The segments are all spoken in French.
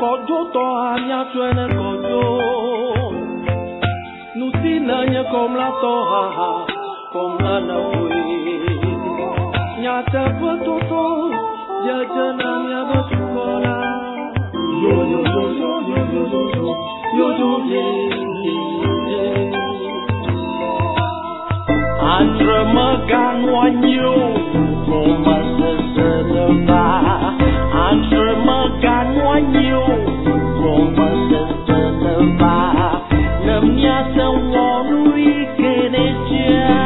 kojo to anya tuene kojo. Nutina nya comme la toha, comme la nawe. Nya ta pototo, ya jana nya basukola. Yo yo yo yo yo yo yo yo yo yo. Entre magan wanyo, comment se leva. Entre magan wanyo, comment se leva. Namnya sewonu ikeneja.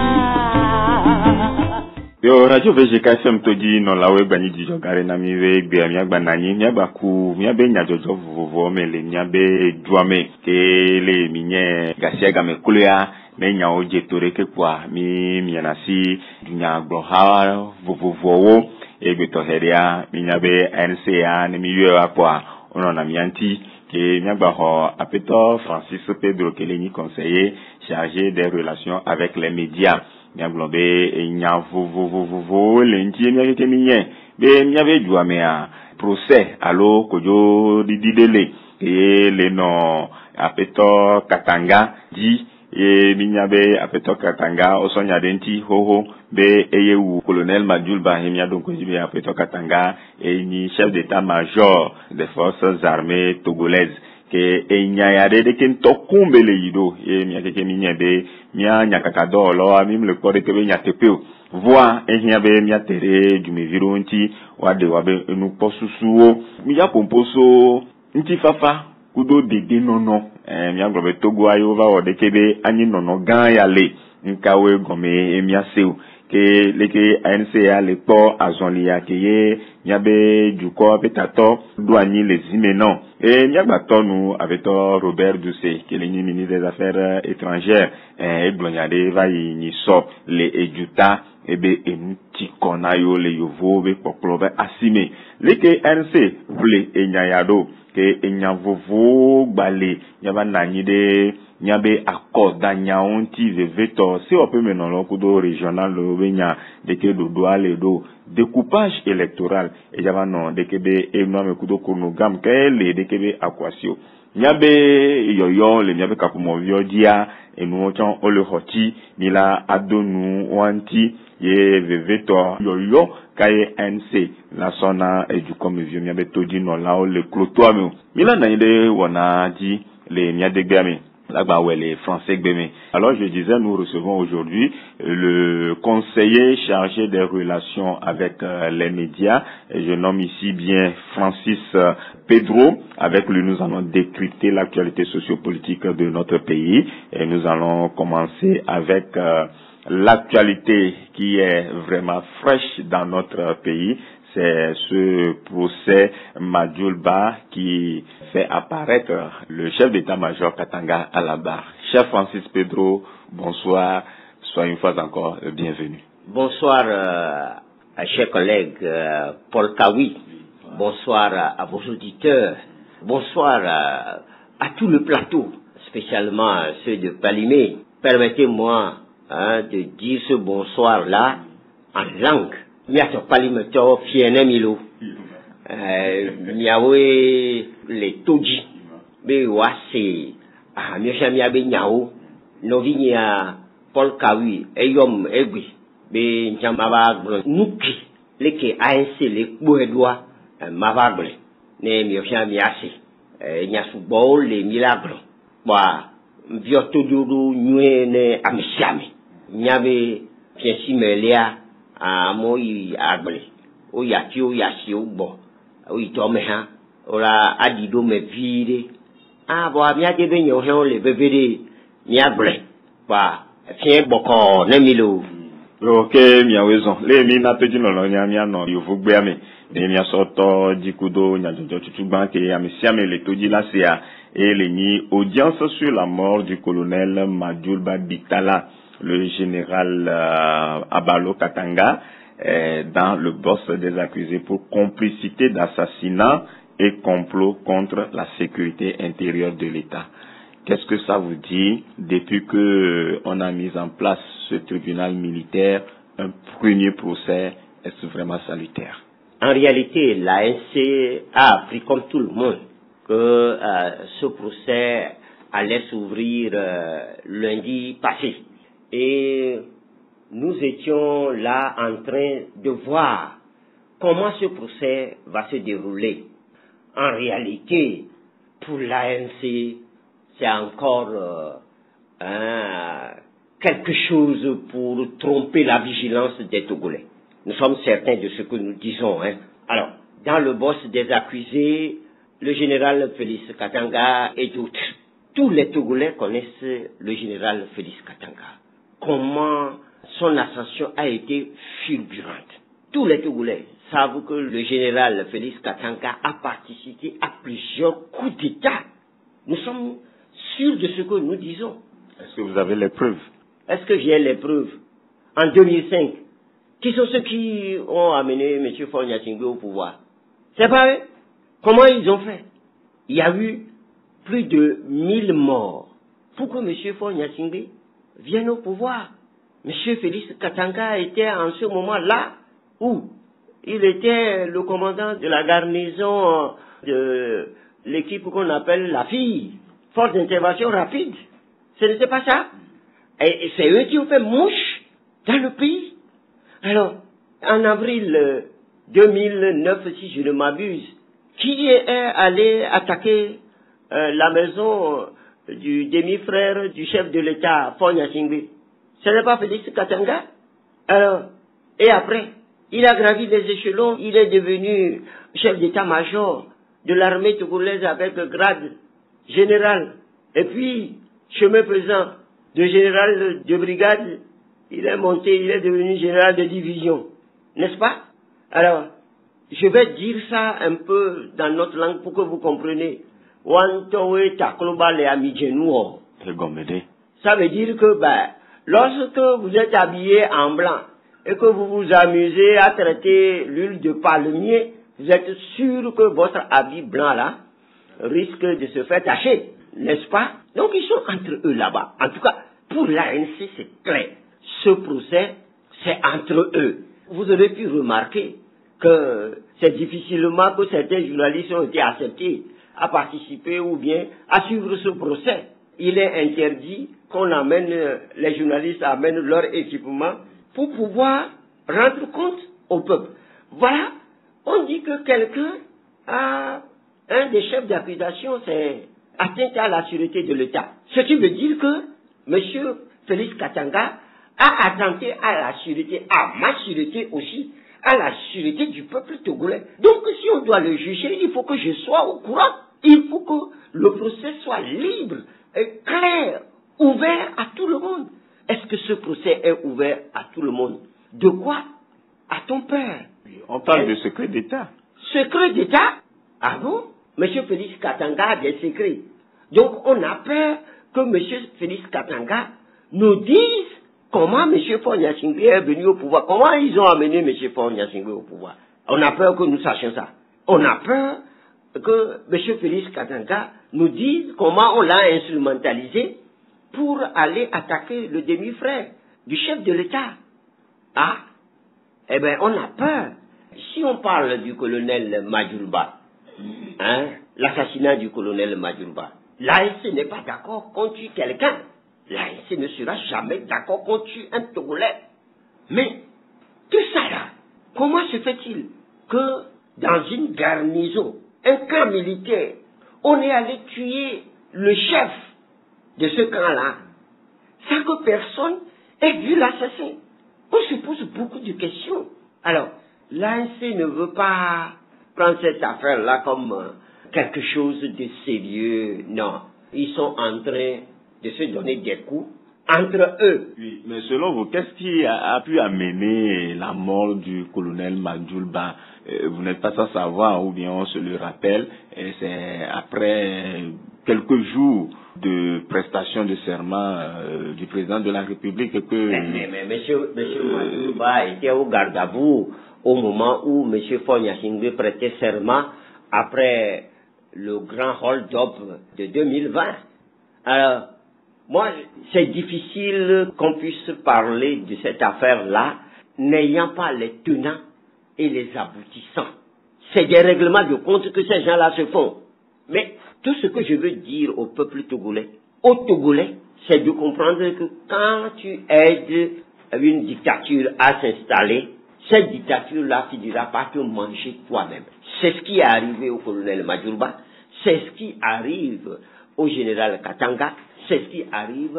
Yo radio VGK FM toji no lawe gbani jijo gare na mi we gbe mi agba nanyi mi agba ku mi abe nyajojo vovo mele mi abe duame ke le mi nye gasia ga me kulia me nya oje tore ke kwa mi na si nya gbo ha vovo wo egbe to heria mi nya be NCA ni mi yue akwa ono na mi anti ke mi agba ho apeto Francis Pedro Keleni conseiller chargé des relations avec les médias. Bien globé et nya vovo lenji mi ke mi yen be mi ave duame a procès allo kojo didele e le no apeto Katanga di e mi nyabe apeto Katanga osonya denti hoho be eyewu colonel Madjulba hemia donc jibe apeto Katanga e ni chef d'état-major des forces armées togolaises ke enya de ken tokumbe le yido e mi akeke mi nyebe nya nyakakado lo amim le kode ke be nyatepeo voix ehia be mi atere du me vironti wade wabe enu posusuo mi ya pomposo nti fafa kudo dede nono mi aglobe togo ayo va wode kebe anyi nono gan ya le nkawe gome mi aseu ke leke NCA le po azonlia ke ye nyabe juko petato douani les immenants et nyagbato nous avec Robert Doucet qui est le ministre des Affaires étrangères et glonyade va ni so le ejuta ebe enuti konayo le yovo be poklobe asime leke NC vle enyayado ke enyavovo gbale nyaba nanyide nyabe accorda nyaonti veveto si on peut mener le kudo régional le benya de que do doale do découpage électoral et yaba non de que be enome kudo chronogame ke le de que be akwasio nyabe yoyo le nyabe kapumovio dia enu chon ole hoti mila adonu wanti ye veveto yoyo kaye NC la sona e du comme vieux nyabe todi no la o le clotoame mila na ide wona di le nyadegame les Français gbeme. Alors je disais, nous recevons aujourd'hui le conseiller chargé des relations avec les médias. Et je nomme ici bien Francis Pedro. Avec lui, nous allons décrypter l'actualité sociopolitique de notre pays. Et nous allons commencer avec l'actualité qui est vraiment fraîche dans notre pays. C'est ce procès Madjulba qui fait apparaître le chef d'état-major Katanga à la barre. Chef Francis Pedro, bonsoir. Sois une fois encore bienvenue. Bonsoir chers collègues Paul Kawi. Bonsoir à vos auditeurs. Bonsoir à tout le plateau, spécialement ceux de Palimé. Permettez-moi de dire ce bonsoir-là en langue. Miato palimeto fiene milo miawe le toji be wase miosha miabe nyao novinya Paul Kawi eyom egbi be njambaba gro nuki leke ANC le boedwa mavagle ne miosha miase nyasubo le milagro ba mbioto duru nyue ne amisiame nyabe piensi melia moi agble o yati o yasi o gbo o itome ha ora adido me vire bo amia de be nyo he o le bebere mi agble ba fien boko na milo OK mi awezon le mi na toji no lo nya mi ano yovu gbe ami ne mi asoto jikudo nyajojo tutugban ke amisiame le toji la sia et le ni audience sur la mort du colonel Madjulba Bitala, le général Abalo Katanga, dans le boss des accusés pour complicité d'assassinat et complot contre la sécurité intérieure de l'État. Qu'est-ce que ça vous dit depuis que on a mis en place ce tribunal militaire, un premier procès, est-ce vraiment salutaire? En réalité, l'ANC a appris comme tout le monde que ce procès allait s'ouvrir lundi passé. Et nous étions là en train de voir comment ce procès va se dérouler. En réalité, pour l'ANC, c'est encore quelque chose pour tromper la vigilance des Togolais. Nous sommes certains de ce que nous disons. Alors, dans le boss des accusés, le général Félix Katanga et d'autres, tous les Togolais connaissent le général Félix Katanga. Comment son ascension a été fulgurante. Tous les Togolais savent que le général Félix Katanga a participé à plusieurs coups d'État. Nous sommes sûrs de ce que nous disons. Est-ce que vous avez les preuves? Est-ce que j'ai les preuves? En 2005, qui sont ceux qui ont amené M. Faure Gnassingbé au pouvoir? C'est pas eux? Comment ils ont fait? Il y a eu plus de 1000 morts pour que M. Faure Gnassingbé vienne au pouvoir. M. Félix Katanga était en ce moment-là où il était le commandant de la garnison de l'équipe qu'on appelle la FIR, Force d'intervention rapide. Ce n'était pas ça? Et c'est eux qui ont fait mouche dans le pays. Alors, en avril 2009, si je ne m'abuse, qui est allé attaquer la maison du demi-frère du chef de l'État, Faure Gnassingbé? Ce n'est pas Félix Katanga? Alors, et après, il a gravi les échelons, il est devenu chef d'état-major de l'armée togolaise avec le grade général. Et puis, chemin faisant, de général de brigade, il est monté, il est devenu général de division. N'est-ce pas? Alors, je vais dire ça un peu dans notre langue pour que vous compreniez. Ça veut dire que, lorsque vous êtes habillé en blanc et que vous vous amusez à traiter l'huile de palmier, vous êtes sûr que votre habit blanc là risque de se faire tacher, n'est-ce pas? Donc ils sont entre eux là-bas. En tout cas, pour l'ANC, c'est clair. Ce procès, c'est entre eux. Vous avez pu remarquer que c'est difficilement que certains journalistes ont été acceptés à participer ou bien à suivre ce procès. Il est interdit qu'on amène, les journalistes amènent leur équipement pour pouvoir rendre compte au peuple. Voilà, on dit que quelqu'un a, un des chefs d'accusation, c'est atteinte à la sûreté de l'État. Ce qui veut dire que M. Félix Katanga a attenté à la sûreté, à ma sûreté aussi, à la sûreté du peuple togolais. Donc si on doit le juger, il faut que je sois au courant. Il faut que le procès soit libre, clair, ouvert à tout le monde. Est-ce que ce procès est ouvert à tout le monde? De quoi a-t-on peur? On parle de secret d'État. Secret d'État? Ah bon? M. Félix Katanga a des secrets. Donc on a peur que M. Félix Katanga nous dise comment M. Faure Gnassingbé est venu au pouvoir. Comment ils ont amené M. Faure Gnassingbé au pouvoir? On a peur que nous sachions ça. On a peur que M. Félix Katanga nous dise comment on l'a instrumentalisé pour aller attaquer le demi-frère du chef de l'État. Ah, eh bien, on a peur. Si on parle du colonel Madjoulba, l'assassinat du colonel Madjoulba, l'ANC n'est pas d'accord qu'on tue quelqu'un. L'ANC ne sera jamais d'accord qu'on tue un Togolais. Mais, tout ça là, comment se fait-il que dans une garnison, un camp militaire, on est allé tuer le chef de ce camp-là, sans que personne ait vu l'assassin? On se pose beaucoup de questions. Alors, l'ANC ne veut pas prendre cette affaire-là comme quelque chose de sérieux. Non, ils sont en train de se donner des coups entre eux. Oui, mais selon vous, qu'est-ce qui a pu amener la mort du colonel Madjoulba? Vous n'êtes pas sans savoir, ou bien on se le rappelle, c'est après quelques jours de prestation de serment du président de la République que... Mais monsieur Madjoulba était au garde à vous au moment où M. Faure Gnassingbé prêtait serment après le grand hold-up de 2020. Alors, moi, c'est difficile qu'on puisse parler de cette affaire-là n'ayant pas les tenants et les aboutissants. C'est des règlements de compte que ces gens-là se font. Mais tout ce que je veux dire au peuple togolais, aux Togolais, c'est de comprendre que quand tu aides une dictature à s'installer, cette dictature-là finira par te manger toi-même. C'est ce qui est arrivé au colonel Majulba, c'est ce qui arrive au général Katanga, c'est ce qui arrive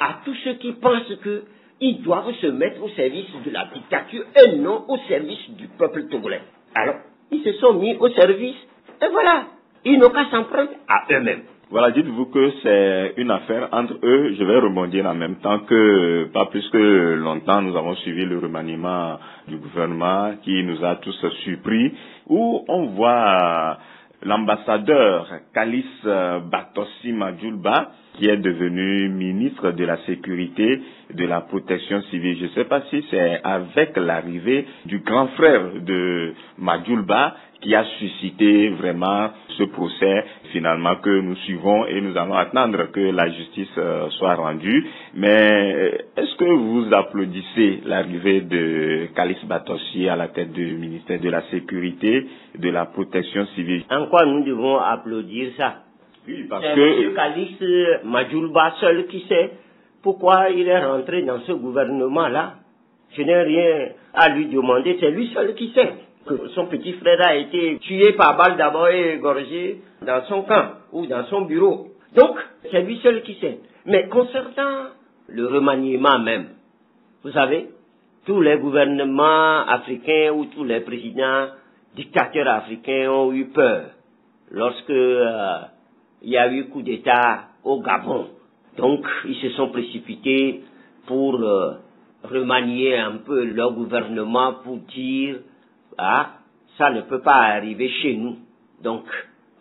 à tous ceux qui pensent qu'ils doivent se mettre au service de la dictature et non au service du peuple togolais. Alors, ils se sont mis au service et voilà, ils n'ont qu'à s'en prendre à eux-mêmes. Voilà, dites-vous que c'est une affaire entre eux. Je vais rebondir en même temps que, pas plus que longtemps, nous avons suivi le remaniement du gouvernement qui nous a tous surpris, où on voit l'ambassadeur Kalis Batossi Majulba, qui est devenu ministre de la Sécurité et de la Protection civile. Je ne sais pas si c'est avec l'arrivée du grand frère de Majulba qui a suscité vraiment ce procès finalement que nous suivons et nous allons attendre que la justice soit rendue. Mais est-ce que vous applaudissez l'arrivée de Kalis Batossi à la tête du ministère de la Sécurité et de la Protection civile? En quoi nous devons applaudir ça? Oui, parce c'est que M. Kalis Majulba seul qui sait pourquoi il est rentré dans ce gouvernement-là. Je n'ai rien à lui demander, c'est lui seul qui sait que son petit frère a été tué par balle d'abord et égorgé dans son camp ou dans son bureau. Donc, c'est lui seul qui sait. Mais concernant le remaniement même, vous savez, tous les gouvernements africains ou tous les présidents dictateurs africains ont eu peur lorsque il y a eu coup d'État au Gabon. Donc, ils se sont précipités pour remanier un peu leur gouvernement pour dire « Ah, ça ne peut pas arriver chez nous. » Donc,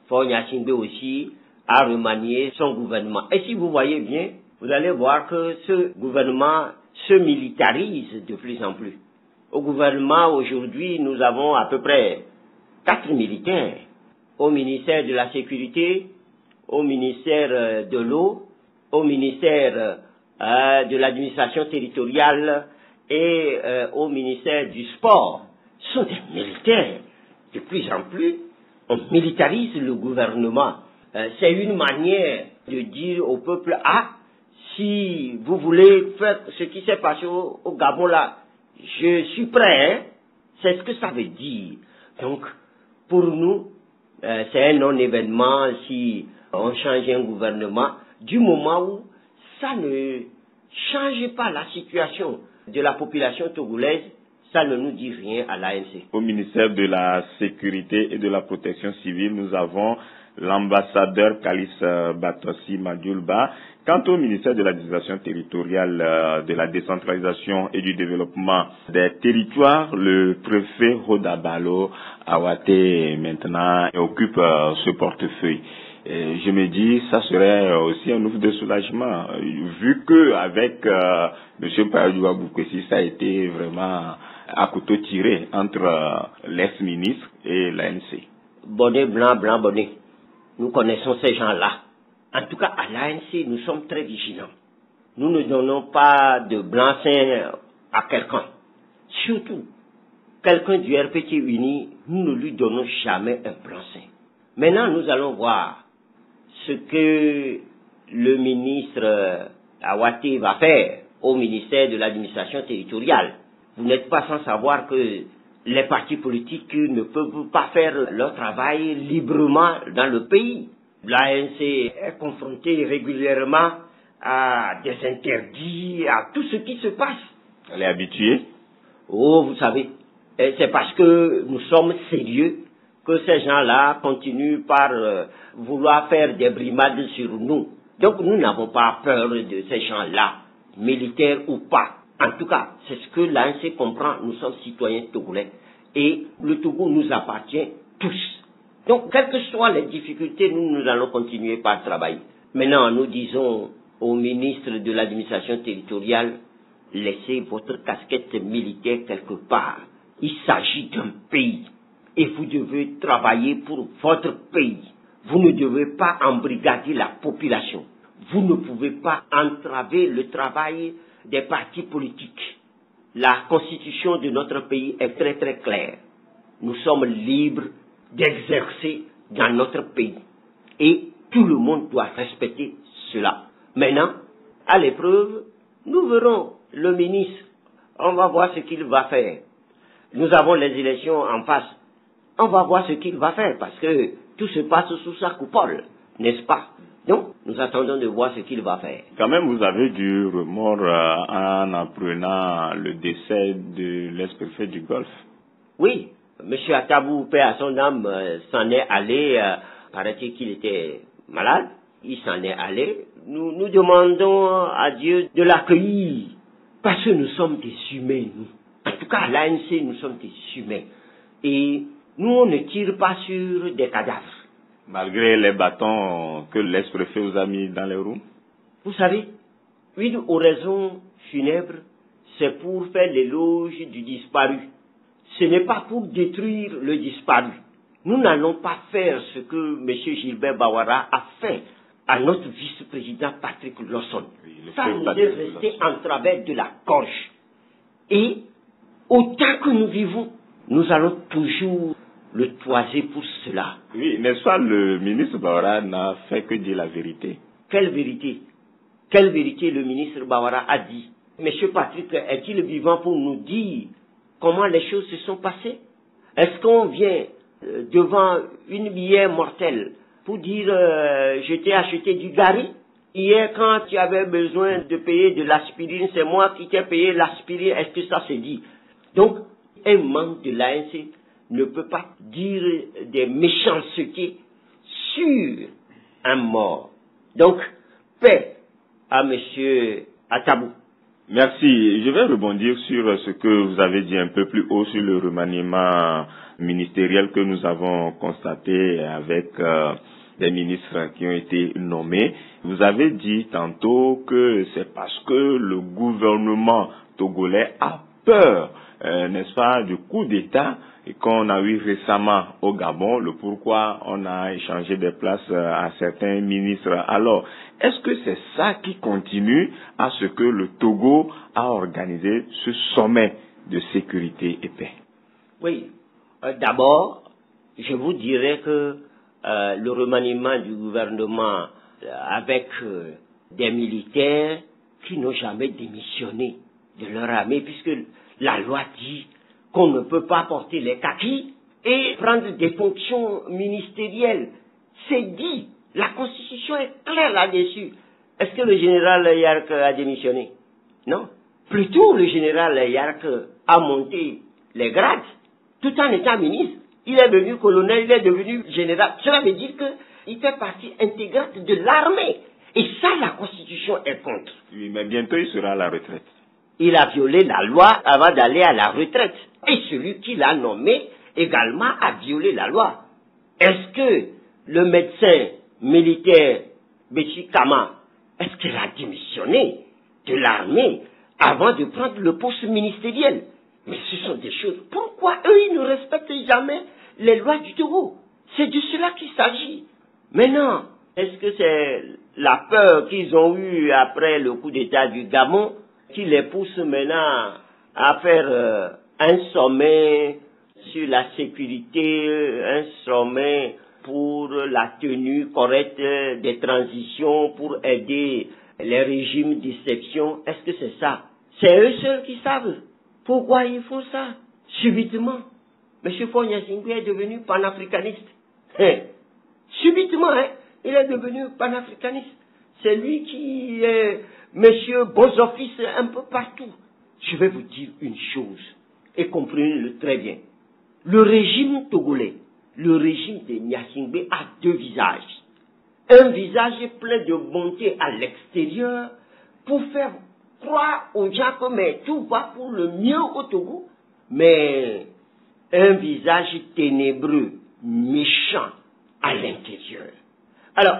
Faure Gnassingbé aussi a remanié son gouvernement. Et si vous voyez bien, vous allez voir que ce gouvernement se militarise de plus en plus. Au gouvernement, aujourd'hui, nous avons à peu près 4 militaires. Au ministère de la Sécurité, au ministère de l'eau, au ministère de l'administration territoriale et au ministère du sport. Ce sont des militaires. De plus en plus, on militarise le gouvernement. C'est une manière de dire au peuple, ah, si vous voulez faire ce qui s'est passé au Gabon là, je suis prêt, hein? C'est ce que ça veut dire. Donc, pour nous, c'est un non-événement si on change un gouvernement, du moment où ça ne change pas la situation de la population togolaise, ça ne nous dit rien à l'ANC. Au ministère de la Sécurité et de la Protection civile, nous avons l'ambassadeur Kalis Batossi Majulba. Quant au ministère de l'administration territoriale, de la décentralisation et du développement des territoires, le préfet Rodabalo Awate maintenant occupe ce portefeuille. Et je me dis, ça serait aussi un ouf de soulagement, vu que avec M. Payadouba Boukwesi, ça a été vraiment à couteau tiré entre l'ex-ministre et l'ANC. Bonnet blanc, blanc bonnet. Nous connaissons ces gens-là. En tout cas, à l'ANC, nous sommes très vigilants. Nous ne donnons pas de blanc-seing à quelqu'un. Surtout, quelqu'un du RPT uni, nous ne lui donnons jamais un blanc-seing. Maintenant, nous allons voir ce que le ministre Awate va faire au ministère de l'administration territoriale. Vous n'êtes pas sans savoir que les partis politiques ne peuvent pas faire leur travail librement dans le pays. L'ANC est confrontée régulièrement à des interdits, à tout ce qui se passe. Elle est habituée? Oh, vous savez, c'est parce que nous sommes sérieux que ces gens-là continuent par vouloir faire des brimades sur nous. Donc nous n'avons pas peur de ces gens-là, militaires ou pas. En tout cas, c'est ce que l'ANC comprend, nous sommes citoyens togolais et le Togo nous appartient tous. Donc, quelles que soient les difficultés, nous allons continuer par travailler. Maintenant, nous disons au ministre de l'administration territoriale, laissez votre casquette militaire quelque part. Il s'agit d'un pays et vous devez travailler pour votre pays. Vous ne devez pas embrigader la population. Vous ne pouvez pas entraver le travail des partis politiques. La constitution de notre pays est très très claire. Nous sommes libres d'exercer dans notre pays Et tout le monde doit respecter cela. Maintenant, à l'épreuve, nous verrons le ministre. On va voir ce qu'il va faire. Nous avons les élections en face. On va voir ce qu'il va faire parce que tout se passe sous sa coupole, n'est-ce pas? Donc, nous attendons de voir ce qu'il va faire. Quand même, vous avez du remords en apprenant le décès de l'ex-préfet du Golfe. Oui, M. Atabou, paix à son âme, s'en est allé, paraît-il qu'il était malade, il s'en est allé. Nous demandons à Dieu de l'accueillir, parce que nous sommes des humains, nous. En tout cas, à l'ANC, nous sommes des humains. Et nous, on ne tire pas sur des cadavres. Malgré les bâtons que l'ex-préfet vous a mis dans les roues? Vous savez, une oraison funèbre, c'est pour faire l'éloge du disparu. Ce n'est pas pour détruire le disparu. Nous n'allons pas faire ce que M. Gilbert Bawara a fait à notre vice-président Patrick Lawson. Oui, ça nous est resté en travers de la gorge. Et autant que nous vivons, nous allons toujours le toiser pour cela. Oui, n'est-ce pas, le ministre Bawara n'a fait que dire la vérité. Quelle vérité? Quelle vérité le ministre Bawara a dit? Monsieur Patrick, est-il vivant pour nous dire comment les choses se sont passées? Est-ce qu'on vient devant une bière mortelle pour dire je t'ai acheté du gari? Hier, quand tu avais besoin de payer de l'aspirine, c'est moi qui t'ai payé l'aspirine. Est-ce que ça se dit? Donc, un membre de l'ANC ne peut pas dire des méchancetés sur un mort. Donc, paix à M. Atabou. Merci. Je vais rebondir sur ce que vous avez dit un peu plus haut sur le remaniement ministériel que nous avons constaté avec des ministres qui ont été nommés. Vous avez dit tantôt que c'est parce que le gouvernement togolais a peur, n'est-ce pas, du coup d'État qu'on a eu récemment au Gabon, le pourquoi on a échangé des places à certains ministres. Alors, est-ce que c'est ça qui continue à ce que le Togo a organisé ce sommet de sécurité et paix? Oui. D'abord, je vous dirais que le remaniement du gouvernement avec des militaires qui n'ont jamais démissionné de leur armée, puisque la loi dit qu'on ne peut pas porter les kakis et prendre des fonctions ministérielles. C'est dit. La Constitution est claire là-dessus. Est-ce que le général Yark a démissionné? Non. Plutôt, le général Yark a monté les grades tout en étant ministre. Il est devenu colonel, il est devenu général. Cela veut dire qu'il fait partie intégrante de l'armée. Et ça, la Constitution est contre. Oui, mais bientôt il sera à la retraite. Il a violé la loi avant d'aller à la retraite. Et celui qui l'a nommé également a violé la loi. Est-ce que le médecin militaire Béchi Kama, est-ce qu'il a démissionné de l'armée avant de prendre le poste ministériel? Mais ce sont des choses. Pourquoi eux, ils ne respectent jamais les lois du Togo? C'est de cela qu'il s'agit. Maintenant, est-ce que c'est la peur qu'ils ont eue après le coup d'État du Gabon qui les pousse maintenant à faire un sommet sur la sécurité, un sommet pour la tenue correcte des transitions, pour aider les régimes d'exception? Est-ce que c'est ça? C'est eux seuls qui savent pourquoi ils font ça. Subitement, M. Fonya-Singui est devenu panafricaniste. Subitement, il est devenu panafricaniste. C'est lui qui est M. Bozofis un peu partout. Je vais vous dire une chose, et comprenez-le très bien. Le régime togolais, le régime de Gnassingbé a deux visages. Un visage plein de bonté à l'extérieur pour faire croire aux gens que mais tout va pour le mieux au Togo, mais un visage ténébreux, méchant à l'intérieur. Alors,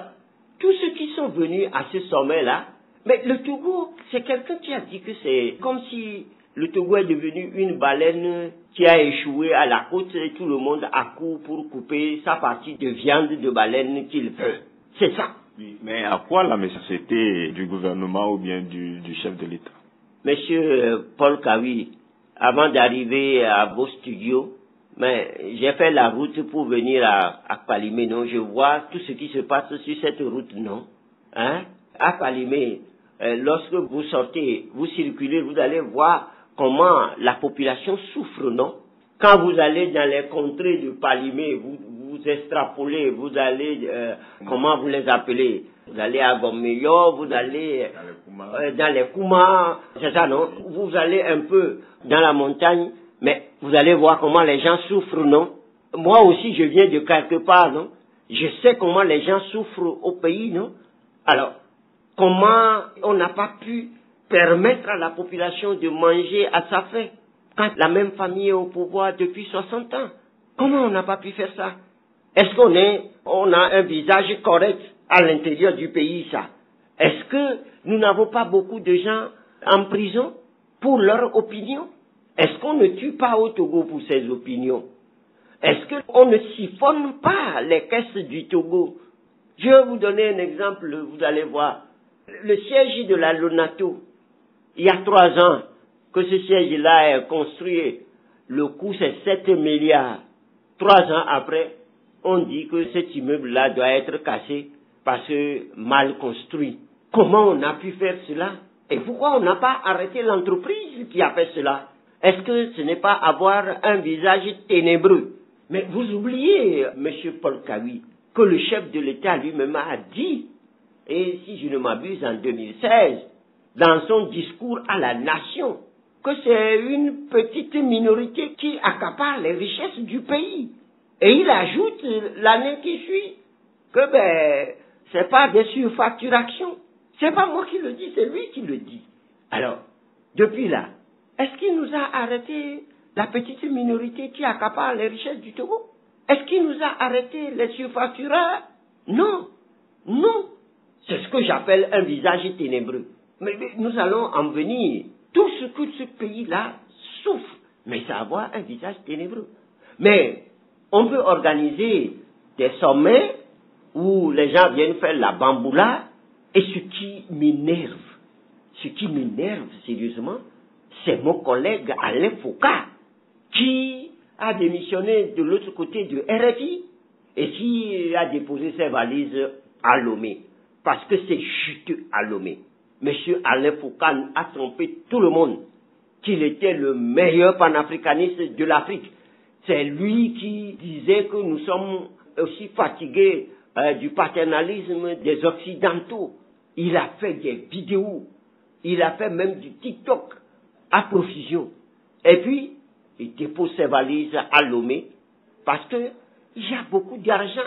tous ceux qui sont venus à ce sommet-là, mais le Togo, c'est quelqu'un qui a dit que c'est comme si le Togo est devenu une baleine qui a échoué à la côte et tout le monde accourt pour couper sa partie de viande de baleine qu'il veut. C'est ça. Oui, mais à quoi la méchanceté du gouvernement ou bien du chef de l'État? Monsieur Paul Kawi, avant d'arriver à vos studios, Mais j'ai fait la route pour venir à Palimé, non? Je vois tout ce qui se passe sur cette route, non? Hein? À Palimé, lorsque vous sortez, vous circulez, vous allez voir comment la population souffre, non? Quand vous allez dans les contrées de Palimé, vous extrapolez, vous allez, comment vous les appelez? Vous allez à Gomeyo, vous allez dans les Kouma, c'est ça, non? Vous allez un peu dans la montagne, mais vous allez voir comment les gens souffrent, non? Moi aussi, je viens de quelque part, non? Je sais comment les gens souffrent au pays, non? Alors, comment on n'a pas pu permettre à la population de manger à sa faim quand la même famille est au pouvoir depuis 60 ans? Comment on n'a pas pu faire ça? Est-ce qu'on a un visage correct à l'intérieur du pays, ça? Est-ce que nous n'avons pas beaucoup de gens en prison pour leur opinion? Est-ce qu'on ne tue pas au Togo pour ses opinions? Est-ce qu'on ne siphonne pas les caisses du Togo? Je vais vous donner un exemple, vous allez voir. Le siège de la Lonato, il y a 3 ans que ce siège-là est construit. Le coût, c'est 7 milliards. 3 ans après, on dit que cet immeuble-là doit être cassé parce que mal construit. Comment on a pu faire cela? Et pourquoi on n'a pas arrêté l'entreprise qui a fait cela? Est-ce que ce n'est pas avoir un visage ténébreux? Mais vous oubliez, M. Paul Kawi, que le chef de l'État lui-même a dit, et si je ne m'abuse en 2016, dans son discours à la nation, que c'est une petite minorité qui accapare les richesses du pays. Et il ajoute l'année qui suit que c'est pas des surfacturations. C'est pas moi qui le dis, c'est lui qui le dit. Alors, depuis là, est-ce qu'il nous a arrêté la petite minorité qui accapare les richesses du Togo? Est-ce qu'il nous a arrêté les surfactureurs? Non, non. C'est ce que j'appelle un visage ténébreux. Mais nous allons en venir. Tout ce que ce pays-là souffre, mais ça va avoir un visage ténébreux. Mais on peut organiser des sommets où les gens viennent faire la bamboula, et ce qui m'énerve sérieusement, c'est mon collègue Alain Foucault qui a démissionné de l'autre côté de RFI et qui a déposé ses valises à Lomé. Parce que c'est juteux à Lomé. Monsieur Alain Foucault a trompé tout le monde qu'il était le meilleur panafricaniste de l'Afrique. C'est lui qui disait que nous sommes aussi fatigués du paternalisme des Occidentaux. Il a fait des vidéos, il a fait même du TikTok à profusion. Et puis, il dépose ses valises à Lomé parce qu'il y a beaucoup d'argent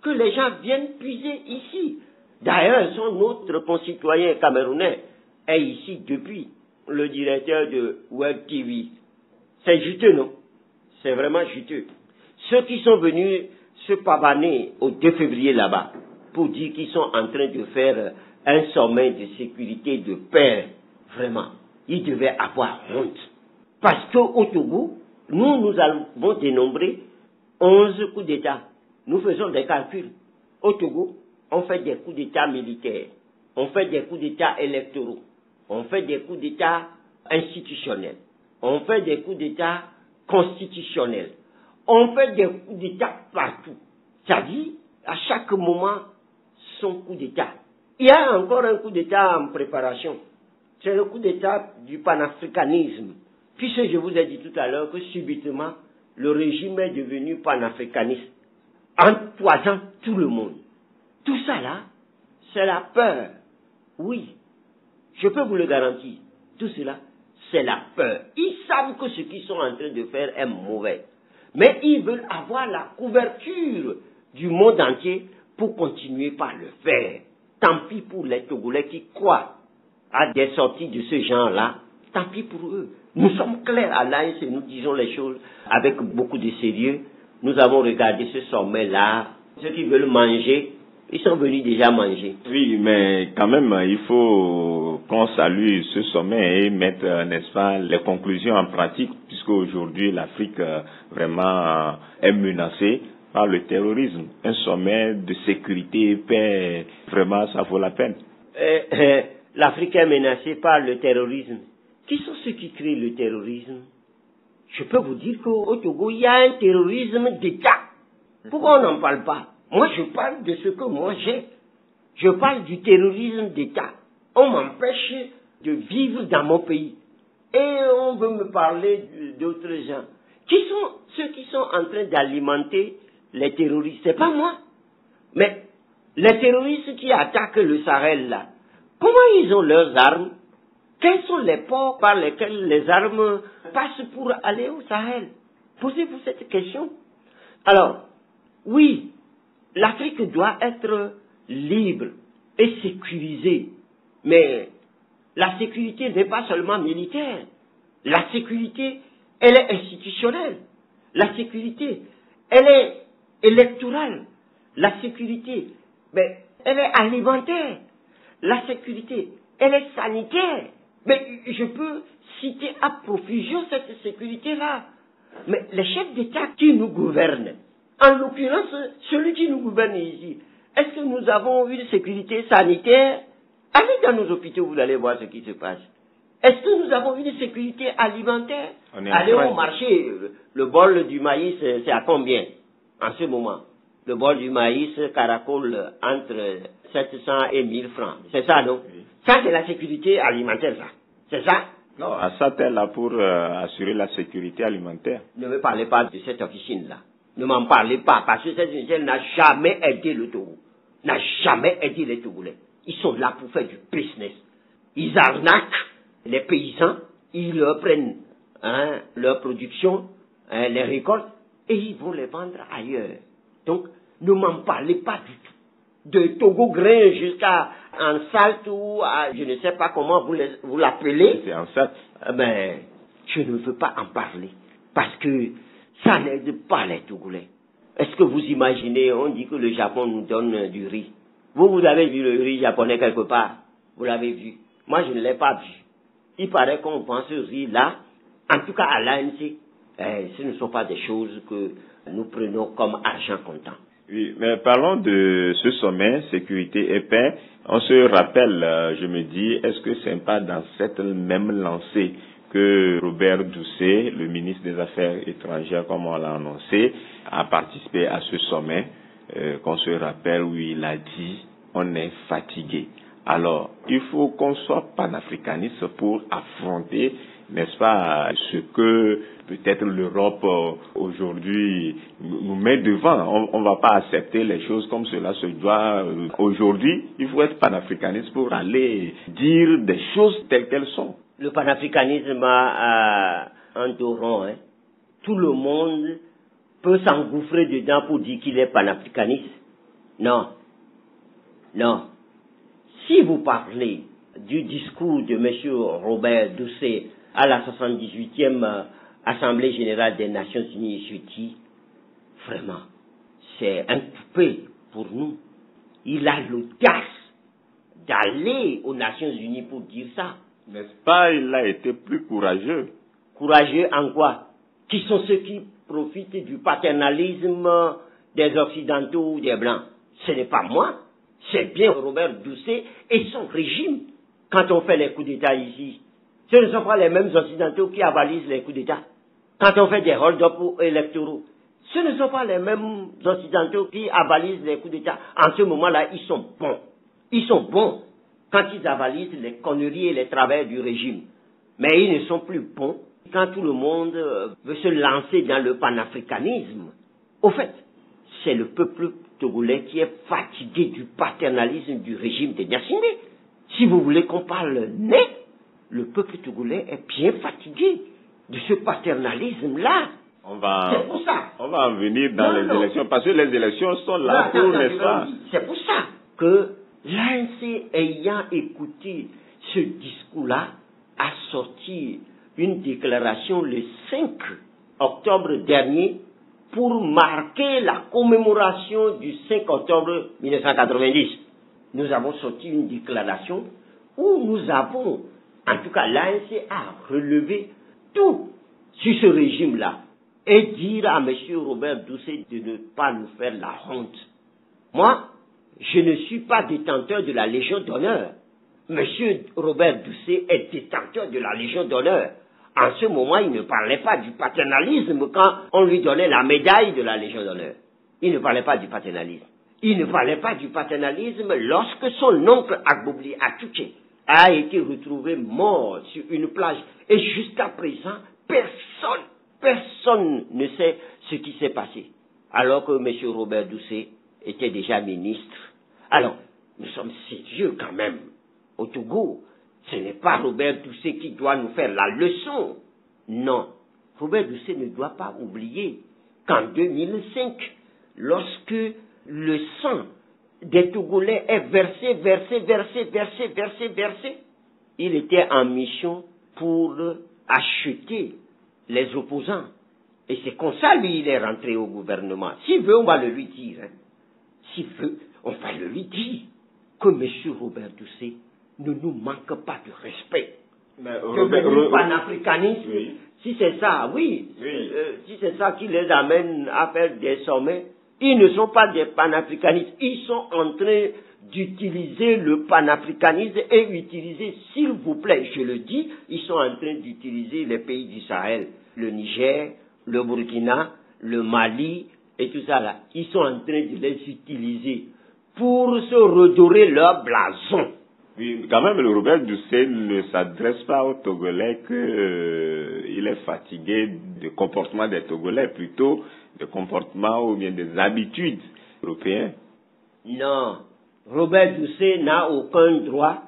que les gens viennent puiser ici. D'ailleurs, son autre concitoyen camerounais est ici depuis, le directeur de Web TV. C'est juteux, non? C'est vraiment juteux. Ceux qui sont venus se pavaner au 2 février là-bas pour dire qu'ils sont en train de faire un sommet de sécurité, de paix, vraiment, ils devaient avoir honte. Parce qu'au Togo, nous avons dénombré 11 coups d'État. Nous faisons des calculs. Au Togo, on fait des coups d'État militaires, on fait des coups d'État électoraux, on fait des coups d'État institutionnels, on fait des coups d'État constitutionnels, on fait des coups d'État partout. C'est-à-dire, à chaque moment, son coup d'État. Il y a encore un coup d'État en préparation. C'est le coup d'État du panafricanisme. Puisque je vous ai dit tout à l'heure que subitement, le régime est devenu panafricaniste, empoisonnant tout le monde. Tout ça là, c'est la peur. Oui, je peux vous le garantir. Tout cela, c'est la peur. Ils savent que ce qu'ils sont en train de faire est mauvais. Mais ils veulent avoir la couverture du monde entier pour continuer par le faire. Tant pis pour les Togolais qui croient à des sorties de ce genre-là. Tant pis pour eux. Nous sommes clairs à l'AS et nous disons les choses avec beaucoup de sérieux. Nous avons regardé ce sommet-là. Ceux qui veulent manger, ils sont venus déjà manger. Oui, mais quand même, il faut qu'on salue ce sommet et mettre, n'est-ce pas, les conclusions en pratique, puisque aujourd'hui l'Afrique vraiment est menacée par le terrorisme. Un sommet de sécurité et paix, vraiment, ça vaut la peine. L'Afrique est menacée par le terrorisme. Qui sont ceux qui créent le terrorisme? je peux vous dire qu'au Togo, il y a un terrorisme d'État. Pourquoi on n'en parle pas? Moi, je parle de ce que moi j'ai. Je parle du terrorisme d'État. On m'empêche de vivre dans mon pays. Et on veut me parler d'autres gens. Qui sont ceux qui sont en train d'alimenter les terroristes? C'est pas moi. Mais les terroristes qui attaquent le Sahel là, comment ils ont leurs armes? Quels sont les ports par lesquels les armes passent pour aller au Sahel? Posez-vous cette question. Alors, oui, l'Afrique doit être libre et sécurisée. Mais la sécurité n'est pas seulement militaire. La sécurité, elle est institutionnelle. La sécurité, elle est électorale. La sécurité, mais elle est alimentaire. La sécurité, elle est sanitaire. Mais je peux citer à profusion cette sécurité-là. Mais les chefs d'État qui nous gouvernent, en l'occurrence, celui qui nous gouverne ici, est-ce que nous avons une sécurité sanitaire? Allez dans nos hôpitaux, vous allez voir ce qui se passe. Est-ce que nous avons une sécurité alimentaire? Allez au marché, le bol du maïs, c'est à combien en ce moment? Le bol du maïs caracole entre 700 et 1000 francs. C'est ça, non? Oui. Ça, c'est la sécurité alimentaire, ça. C'est ça? Non, Assad est là pour assurer la sécurité alimentaire. Ne me parlez pas de cette officine-là. Ne m'en parlez pas, parce que cette officine n'a jamais aidé le Togo. N'a jamais aidé les Togolais. Ils sont là pour faire du business. Ils arnaquent les paysans, ils leur prennent leur production, les récoltes, et ils vont les vendre ailleurs. Donc, ne m'en parlez pas du tout. De Togo grain jusqu'à Ansalt ou je ne sais pas comment vous l'appelez. C'est Ansalt. Mais je ne veux pas en parler. Parce que ça n'aide pas les Togolais. Est-ce que vous imaginez, on dit que le Japon nous donne du riz. Vous avez vu le riz japonais quelque part? Vous l'avez vu? Moi, je ne l'ai pas vu. Il paraît qu'on vend ce riz-là, en tout cas à l'ANC. Ce ne sont pas des choses que nous prenons comme argent comptant. Oui, mais parlons de ce sommet sécurité et paix. On se rappelle, je me dis, est-ce que c'est pas dans cette même lancée que Robert Doucet, le ministre des Affaires étrangères, comme on l'a annoncé, a participé à ce sommet, qu'on se rappelle où il a dit on est fatigué. Alors, il faut qu'on soit panafricaniste pour affronter, n'est-ce pas, ce que peut-être l'Europe aujourd'hui nous met devant. On ne va pas accepter les choses comme cela se doit. Aujourd'hui, il faut être panafricaniste pour aller dire des choses telles qu'elles sont. Le panafricanisme a un dos rond. Tout le monde peut s'engouffrer dedans pour dire qu'il est panafricaniste. Non. Non. Si vous parlez du discours de M. Robert Doucet à la 78e Assemblée générale des Nations unies jeudi, vraiment, c'est un coupé pour nous. Il a l'audace d'aller aux Nations unies pour dire ça. N'est-ce pas, il a été plus courageux. Courageux en quoi? Qui sont ceux qui profitent du paternalisme des Occidentaux ou des Blancs? Ce n'est pas moi. C'est bien Robert Doucet et son régime. Quand on fait les coups d'État ici, ce ne sont pas les mêmes Occidentaux qui avalisent les coups d'État. Quand on fait des hold-up électoraux, ce ne sont pas les mêmes Occidentaux qui avalisent les coups d'État. En ce moment-là, ils sont bons. Ils sont bons quand ils avalisent les conneries et les travers du régime. Mais ils ne sont plus bons quand tout le monde veut se lancer dans le panafricanisme. Au fait, c'est le peuple togolais qui est fatigué du paternalisme du régime de Gnassingbé. Si vous voulez qu'on parle net, le peuple togolais est bien fatigué de ce paternalisme-là. On va en venir dans les élections, parce que les élections sont là pour les femmes. C'est pour ça que l'ANC, ayant écouté ce discours-là, a sorti une déclaration le 5 octobre dernier pour marquer la commémoration du 5 octobre 1990. Nous avons sorti une déclaration où nous avons, en tout cas l'ANC a relevé tout sur ce régime-là et dire à M. Robert Doucet de ne pas nous faire la honte. Moi, je ne suis pas détenteur de la Légion d'honneur. M. Robert Doucet est détenteur de la Légion d'honneur. En ce moment, il ne parlait pas du paternalisme quand on lui donnait la médaille de la Légion d'honneur. Il ne parlait pas du paternalisme. Il ne parlait pas du paternalisme lorsque son oncle Agboubli Atouché a été retrouvé mort sur une plage. Et jusqu'à présent, personne ne sait ce qui s'est passé. Alors que M. Robert Doucet était déjà ministre. Alors, nous sommes sérieux quand même. Au Togo, ce n'est pas Robert Doucet qui doit nous faire la leçon. Non, Robert Doucet ne doit pas oublier qu'en 2005, lorsque le sang des Togolais est versé, il était en mission pour acheter les opposants. Et c'est comme ça, lui, il est rentré au gouvernement. S'il veut, on va le lui dire. Hein. S'il veut, on va le lui dire que M. Robert Doucet ne nous manque pas de respect. Mais le panafricanisme, oui. Si c'est ça, si c'est ça qui les amène à faire des sommets, ils ne sont pas des panafricanistes. Ils sont en train d'utiliser le panafricanisme et utiliser, s'il vous plaît, je le dis, ils sont en train d'utiliser les pays du Sahel, le Niger, le Burkina, le Mali et tout ça là. Ils sont en train de les utiliser pour se redorer leur blason. Oui, quand même, le Robert Doucet ne s'adresse pas aux Togolais qu'il est fatigué du comportement des Togolais, plutôt des comportements ou bien des habitudes européennes. Non, Robert Doucet n'a aucun droit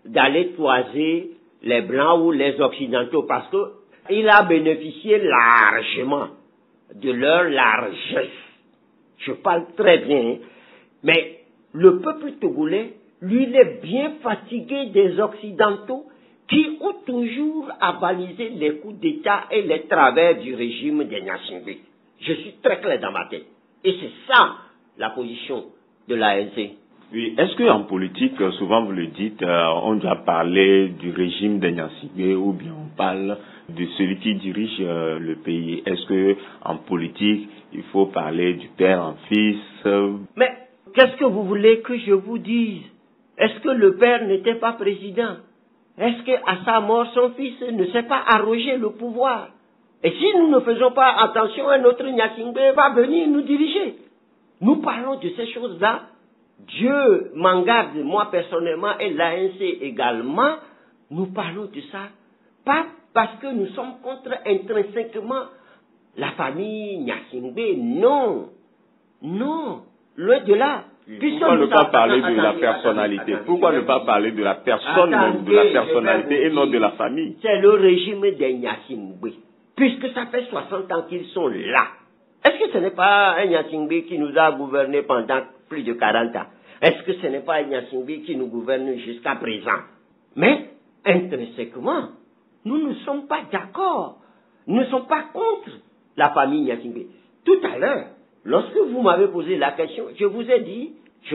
d'aller toiser les Blancs ou les Occidentaux parce qu'il a bénéficié largement de leur largesse. Je parle très bien, mais le peuple togolais, lui, il est bien fatigué des Occidentaux qui ont toujours avalisé les coups d'État et les travers du régime des Gnassingbé. Je suis très clair dans ma tête. Et c'est ça la position de l'ANC. Oui, est-ce qu'en politique, souvent vous le dites, on doit parler du régime des Gnassingbé ou bien on parle de celui qui dirige le pays? Est-ce qu'en politique, il faut parler du père en fils? Mais qu'est-ce que vous voulez que je vous dise? Est-ce que le père n'était pas président? Est-ce qu'à sa mort, son fils ne s'est pas arrogé le pouvoir? Et si nous ne faisons pas attention, un autre Gnassingbé va venir nous diriger. Nous parlons de ces choses-là. Dieu m'en garde, moi personnellement, et l'ANC également. Nous parlons de ça. Pas parce que nous sommes contre intrinsèquement la famille Gnassingbé. Non. Non. Loin de là. Pourquoi ne pas parler de la personnalité? Pourquoi ne pas parler de la personne même, de la personnalité et non de la famille? C'est le régime des Gnassingbé. Puisque ça fait 60 ans qu'ils sont là. Est-ce que ce n'est pas un Gnassingbé qui nous a gouverné pendant plus de 40 ans? Est-ce que ce n'est pas un Gnassingbé qui nous gouverne jusqu'à présent? Mais, intrinsèquement, nous ne sommes pas d'accord. Nous ne sommes pas contre la famille Gnassingbé. Tout à l'heure, lorsque vous m'avez posé la question, je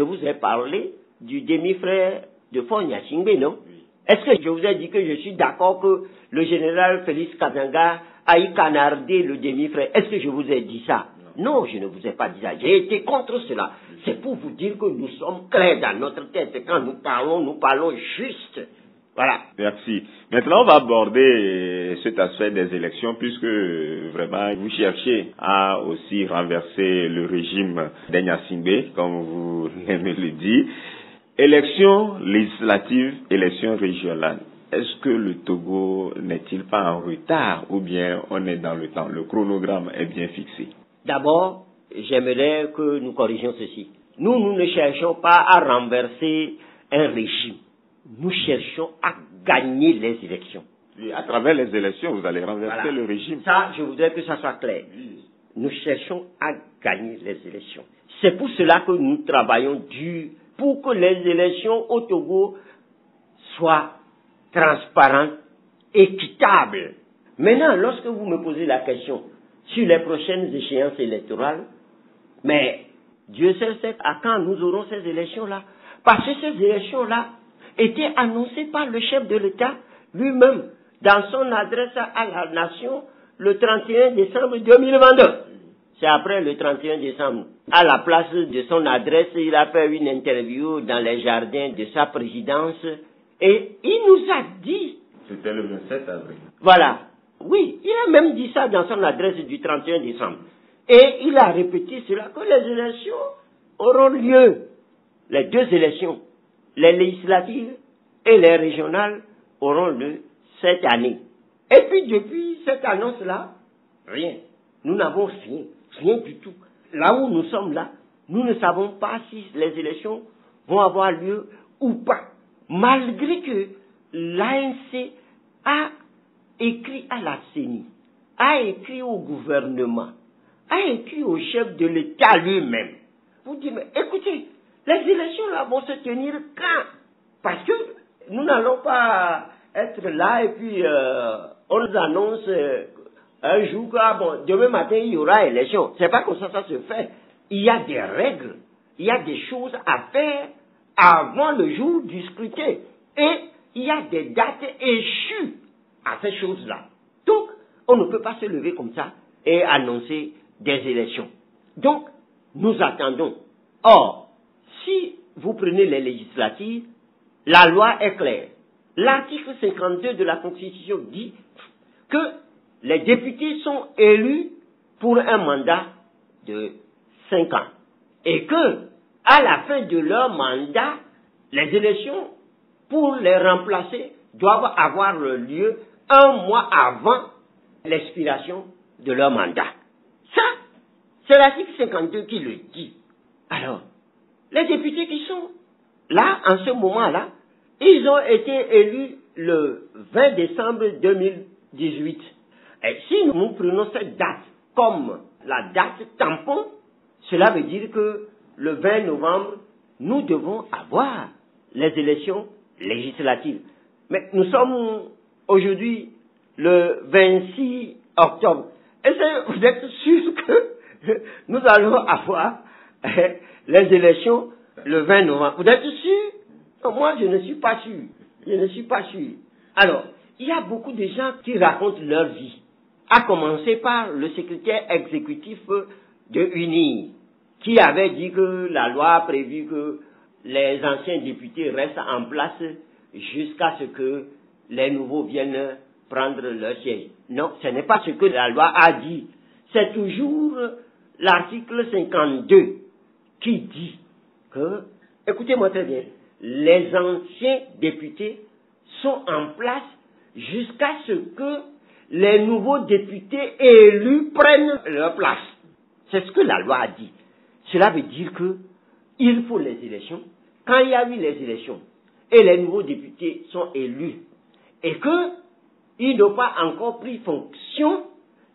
vous ai parlé du demi-frère de Faure Gnassingbé, non? Oui. Est-ce que je vous ai dit que je suis d'accord que le général Félix Kazanga aille canarder le demi-frère? Est-ce que je vous ai dit ça? Non, je ne vous ai pas dit ça. J'ai été contre cela. C'est pour vous dire que nous sommes clairs dans notre tête. Quand nous parlons juste. Voilà. Merci. Maintenant, on va aborder cet aspect des élections puisque vraiment vous cherchez à aussi renverser le régime des Gnassingbé, comme vous l'aimez le dire. Élections législatives, élections régionales. Est-ce que le Togo n'est-il pas en retard ou bien on est dans le temps? Le chronogramme est bien fixé. D'abord, j'aimerais que nous corrigions ceci. Nous ne cherchons pas à renverser un régime. Nous cherchons à gagner les élections. Oui, à travers les élections, vous allez renverser le régime. Ça, je voudrais que ça soit clair. Oui. Nous cherchons à gagner les élections. C'est pour cela que nous travaillons dur pour que les élections au Togo soient transparentes, équitables. Maintenant, lorsque vous me posez la question sur les prochaines échéances électorales, mais Dieu sait à quand nous aurons ces élections-là. Parce que ces élections-là étaient annoncées par le chef de l'État lui-même dans son adresse à la nation le 31 décembre 2022. C'est après le 31 décembre. À la place de son adresse, il a fait une interview dans les jardins de sa présidence et il nous a dit... C'était le 27 avril. Voilà. Oui, il a même dit ça dans son adresse du 31 décembre. Et il a répété cela, que les élections auront lieu. Les deux élections, les législatives et les régionales, auront lieu cette année. Et puis depuis cette annonce-là, rien. Nous n'avons rien du tout. Là où nous sommes là, nous ne savons pas si les élections vont avoir lieu ou pas. Malgré que l'ANC a écrit à la CENI, a écrit au gouvernement, a écrit au chef de l'État lui-même. Vous dites, mais écoutez, les élections là vont se tenir quand? Parce que nous n'allons pas être là et puis on nous annonce un jour que bon, demain matin il y aura élection. C'est pas comme ça se fait. Il y a des règles, il y a des choses à faire avant le jour du scrutin. Et il y a des dates échues à ces choses-là. Donc, on ne peut pas se lever comme ça et annoncer des élections. Donc, nous attendons. Or, si vous prenez les législatives, la loi est claire. L'article 52 de la Constitution dit que les députés sont élus pour un mandat de 5 ans. Et que, à la fin de leur mandat, les élections pour les remplacer doivent avoir lieu 1 mois avant l'expiration de leur mandat. Ça, c'est l'article 52 qui le dit. Alors, les députés qui sont là, en ce moment-là, ils ont été élus le 20 décembre 2018. Et si nous prenons cette date comme la date tampon, cela veut dire que le 20 novembre, nous devons avoir les élections législatives. Mais nous sommes aujourd'hui le 26 octobre. Est-ce que vous êtes sûr que nous allons avoir les élections le 20 novembre? Vous êtes sûr? Non, moi, je ne suis pas sûr. Je ne suis pas sûr. Alors, il y a beaucoup de gens qui racontent leur vie. À commencer par le secrétaire exécutif de UNI, qui avait dit que la loi a prévu que les anciens députés restent en place jusqu'à ce que les nouveaux viennent prendre leur siège. Non, ce n'est pas ce que la loi a dit. C'est toujours l'article 52 qui dit que, écoutez-moi très bien, les anciens députés sont en place jusqu'à ce que les nouveaux députés élus prennent leur place. C'est ce que la loi a dit. Cela veut dire que il faut les élections. Quand il y a eu les élections et les nouveaux députés sont élus et qu'ils n'ont pas encore pris fonction,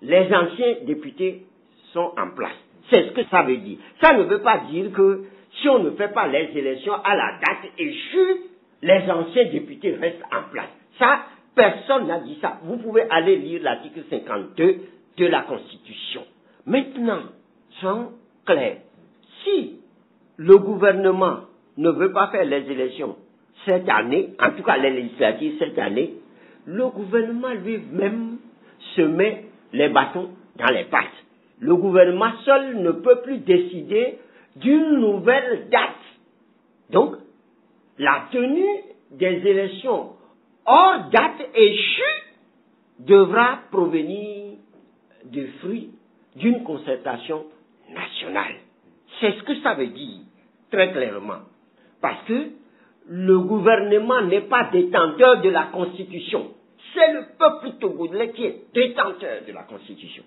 les anciens députés sont en place. C'est ce que ça veut dire. Ça ne veut pas dire que si on ne fait pas les élections à la date échue, les anciens députés restent en place. Ça, personne n'a dit ça. Vous pouvez aller lire l'article 52 de la Constitution. Maintenant, soyons clairs. Si le gouvernement ne veut pas faire les élections cette année, en tout cas les législatives cette année, le gouvernement lui-même se met les bâtons dans les pattes. Le gouvernement seul ne peut plus décider d'une nouvelle date. Donc, la tenue des élections hors date échue devra provenir du fruit d'une concertation nationale. C'est ce que ça veut dire, très clairement. Parce que le gouvernement n'est pas détenteur de la Constitution. C'est le peuple togolais qui est détenteur de la Constitution.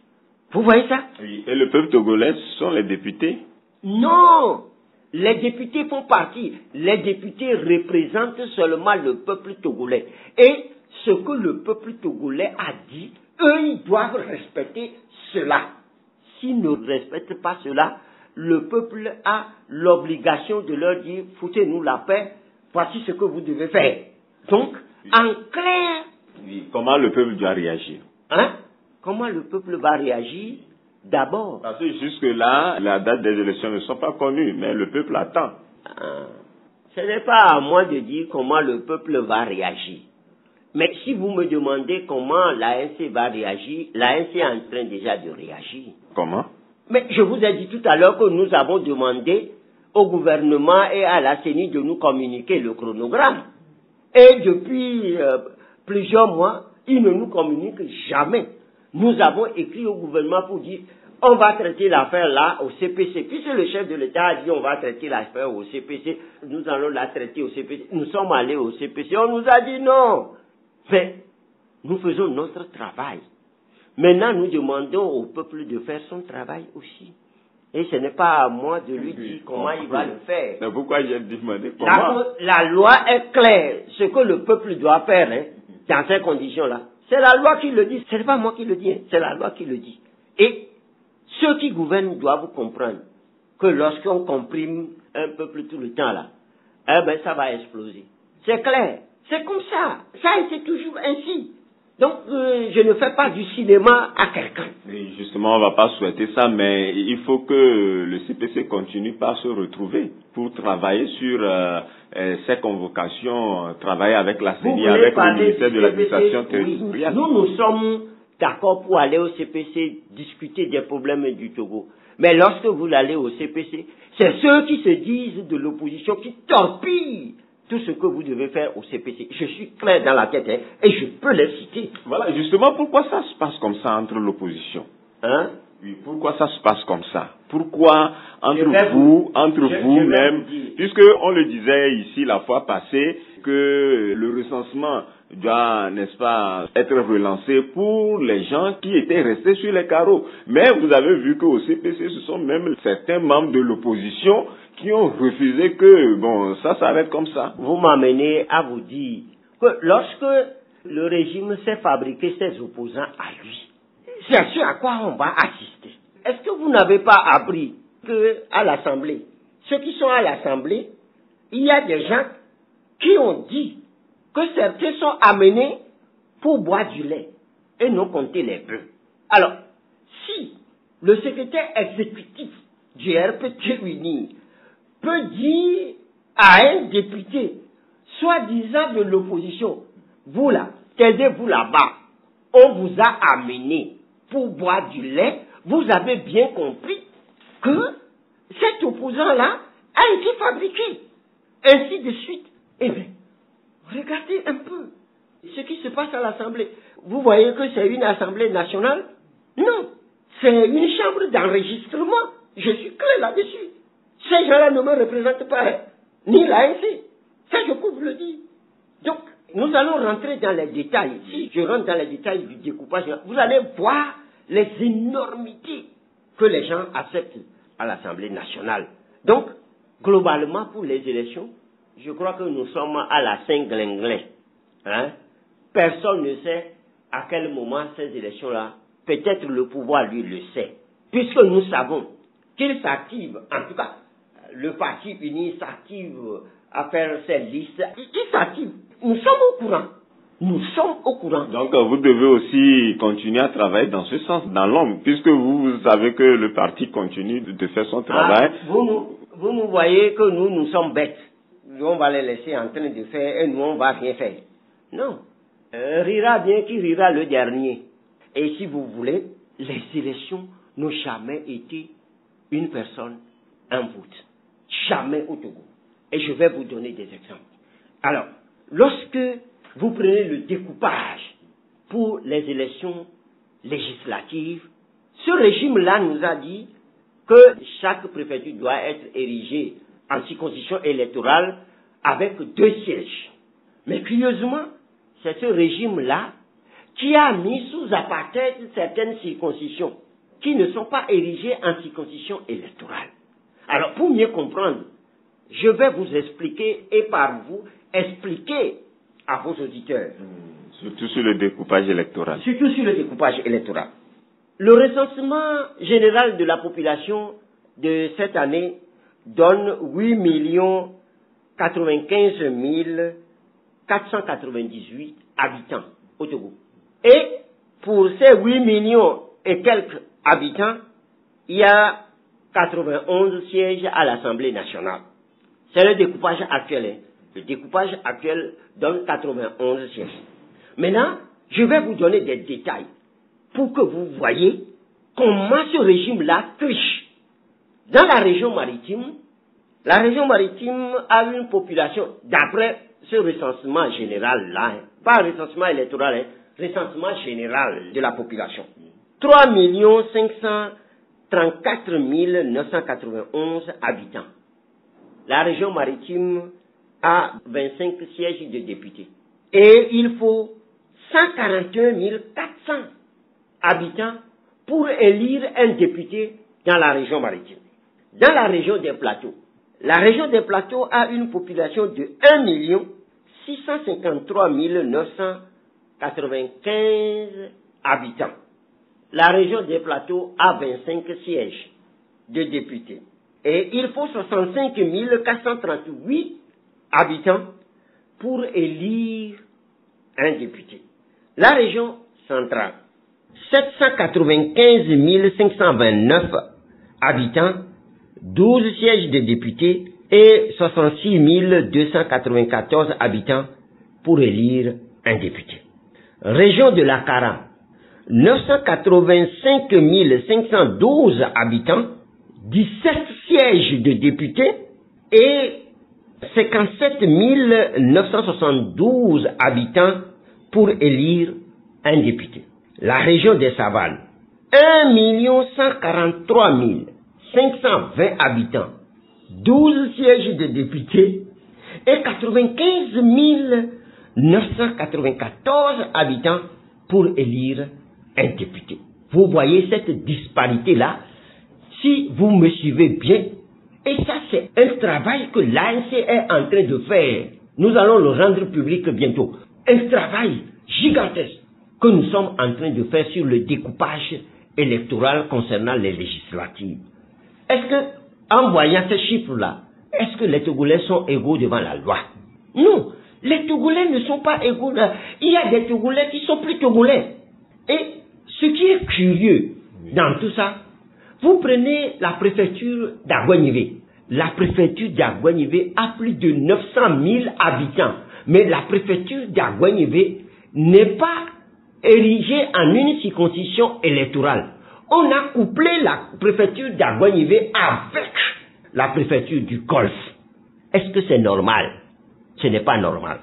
Vous voyez ça? Oui. Et le peuple togolais, ce sont les députés? Non! Les députés font partie. Les députés représentent seulement le peuple togolais. Et ce que le peuple togolais a dit, eux, ils doivent respecter cela. S'ils ne respectent pas cela, le peuple a l'obligation de leur dire, foutez-nous la paix, voici ce que vous devez faire. Donc, en clair... Oui. Comment le peuple doit réagir? Hein? Comment le peuple va réagir? D'abord... Parce que jusque-là, la date des élections ne sont pas connues, mais le peuple attend. Ce n'est pas à moi de dire comment le peuple va réagir. Mais si vous me demandez comment l'ANC va réagir, l'ANC est en train déjà de réagir. Comment? Mais je vous ai dit tout à l'heure que nous avons demandé au gouvernement et à la CENI de nous communiquer le chronogramme. Et depuis plusieurs mois, Ils ne nous communiquent jamais. Nous avons écrit au gouvernement pour dire on va traiter l'affaire là au CPC. Puisque le chef de l'État a dit on va traiter l'affaire au CPC, nous allons la traiter au CPC. Nous sommes allés au CPC, on nous a dit non. Mais nous faisons notre travail. Maintenant, nous demandons au peuple de faire son travail aussi. Et ce n'est pas à moi de lui dire comment il va le faire. Mais pourquoi j'ai demandé comment? La loi est claire. Ce que le peuple doit faire, dans ces conditions-là, c'est la loi qui le dit. Ce n'est pas moi qui le dis, c'est la loi qui le dit. Et ceux qui gouvernent doivent comprendre que lorsqu'on comprime un peuple tout le temps là, eh ben ça va exploser. C'est clair. C'est comme ça. Ça a été toujours ainsi. Donc, je ne fais pas du cinéma à quelqu'un. Oui, justement, on ne va pas souhaiter ça, mais il faut que le CPC continue par se retrouver pour travailler sur ces convocations, travailler avec la CENI, avec le ministère de l'administration territoriale. Oui. Nous sommes d'accord pour aller au CPC discuter des problèmes du Togo. Mais lorsque vous allez au CPC, c'est ceux qui se disent de l'opposition qui torpillent tout ce que vous devez faire au CPC. Je suis clair dans la tête, et je peux les citer. Voilà, justement, pourquoi ça se passe comme ça entre l'opposition? Oui, pourquoi ça se passe comme ça? Pourquoi entre vous-même, puisque on le disait ici la fois passée, que le recensement doit, n'est-ce pas, être relancé pour les gens qui étaient restés sur les carreaux. Mais vous avez vu qu'au CPC, ce sont même certains membres de l'opposition qui ont refusé que, bon, ça s'arrête comme ça. Vous m'amenez à vous dire que lorsque le régime s'est fabriqué ses opposants à lui, c'est ce à quoi on va assister. Est-ce que vous n'avez pas appris qu'à l'Assemblée, ceux qui sont à l'Assemblée, il y a des gens qui ont dit que certains sont amenés pour boire du lait et non compter les bœufs. Alors, si le secrétaire exécutif du RPT Uni peut dire à un député, soi-disant de l'opposition, vous là, taisez-vous là-bas, on vous a amené pour boire du lait, vous avez bien compris que cet opposant-là a été fabriqué. Ainsi de suite. Eh bien, regardez un peu ce qui se passe à l'Assemblée. Vous voyez que c'est une Assemblée nationale? Non, c'est une chambre d'enregistrement. Je suis clair là-dessus. Ces gens-là ne me représentent pas, ni l'ANC. Ça, je peux vous le dire. Donc, nous allons rentrer dans les détails. Si je rentre dans les détails du découpage, vous allez voir les énormités que les gens acceptent à l'Assemblée nationale. Donc, globalement, pour les élections, je crois que nous sommes à la Saint-Glinglin. Personne ne sait à quel moment ces élections-là, peut-être le pouvoir, lui, le sait. Puisque nous savons qu'il s'active, en tout cas, le Parti uni s'active à faire ses listes. Il s'active. Nous sommes au courant. Nous sommes au courant. Donc, vous devez aussi continuer à travailler dans ce sens, dans l'ombre, puisque vous savez que le parti continue de faire son travail. Vous nous voyez que nous sommes bêtes. On va les laisser en train de faire et nous, on ne va rien faire. Non. Rira bien qui rira le dernier. Et si vous voulez, les élections n'ont jamais été une personne, un vote. Jamais au Togo. Et je vais vous donner des exemples. Alors, lorsque vous prenez le découpage pour les élections législatives, ce régime-là nous a dit que chaque préfecture doit être érigée en circonscription électorale avec 2 sièges. Mais curieusement, c'est ce régime-là qui a mis sous apartheid certaines circonscriptions qui ne sont pas érigées en circonscription électorale. Alors, pour mieux comprendre, je vais vous expliquer et par vous expliquer à vos auditeurs. Surtout sur le découpage électoral. Surtout sur le découpage électoral. Le recensement général de la population de cette année donne 8 95 498 habitants au Togo. Et pour ces 8 millions et quelques habitants, il y a 91 sièges à l'Assemblée nationale. C'est le découpage actuel. Le découpage actuel donne 91 sièges. Maintenant, je vais vous donner des détails pour que vous voyez comment ce régime-là triche. Dans la région maritime a une population, d'après ce recensement général-là, pas un recensement électoral, recensement général de la population. 3 534 991 habitants. La région maritime a 25 sièges de députés. Et il faut 141 400 habitants pour élire un député dans la région maritime. Dans la région des Plateaux, la région des Plateaux a une population de 1 653 995 habitants. La région des Plateaux a 25 sièges de députés. Et il faut 65 438 habitants pour élire un député. La région centrale, 795 529 habitants, 12 sièges de députés et 66 294 habitants pour élire un député. Région de la Kara, 985 512 habitants, 17 sièges de députés et 57 972 habitants pour élire un député. La région des Savanes, 1 143 520 habitants, 12 sièges de députés et 95 994 habitants pour élire un député. Vous voyez cette disparité-là, si vous me suivez bien, et ça c'est un travail que l'ANC est en train de faire. Nous allons le rendre public bientôt. Un travail gigantesque que nous sommes en train de faire sur le découpage électoral concernant les législatives. Est-ce que, en voyant ces chiffres-là, est-ce que les Togolais sont égaux devant la loi? Non, les Togolais ne sont pas égaux. Il y a des Togolais qui sont plus Togolais. Et ce qui est curieux dans tout ça, vous prenez la préfecture d'Aguanivé. La préfecture d'Aguanivé a plus de 900 000 habitants. Mais la préfecture d'Aguanivé n'est pas érigée en une circonscription électorale. On a couplé la préfecture d'Aguanivé avec la préfecture du Golfe. Est-ce que c'est normal? Ce n'est pas normal.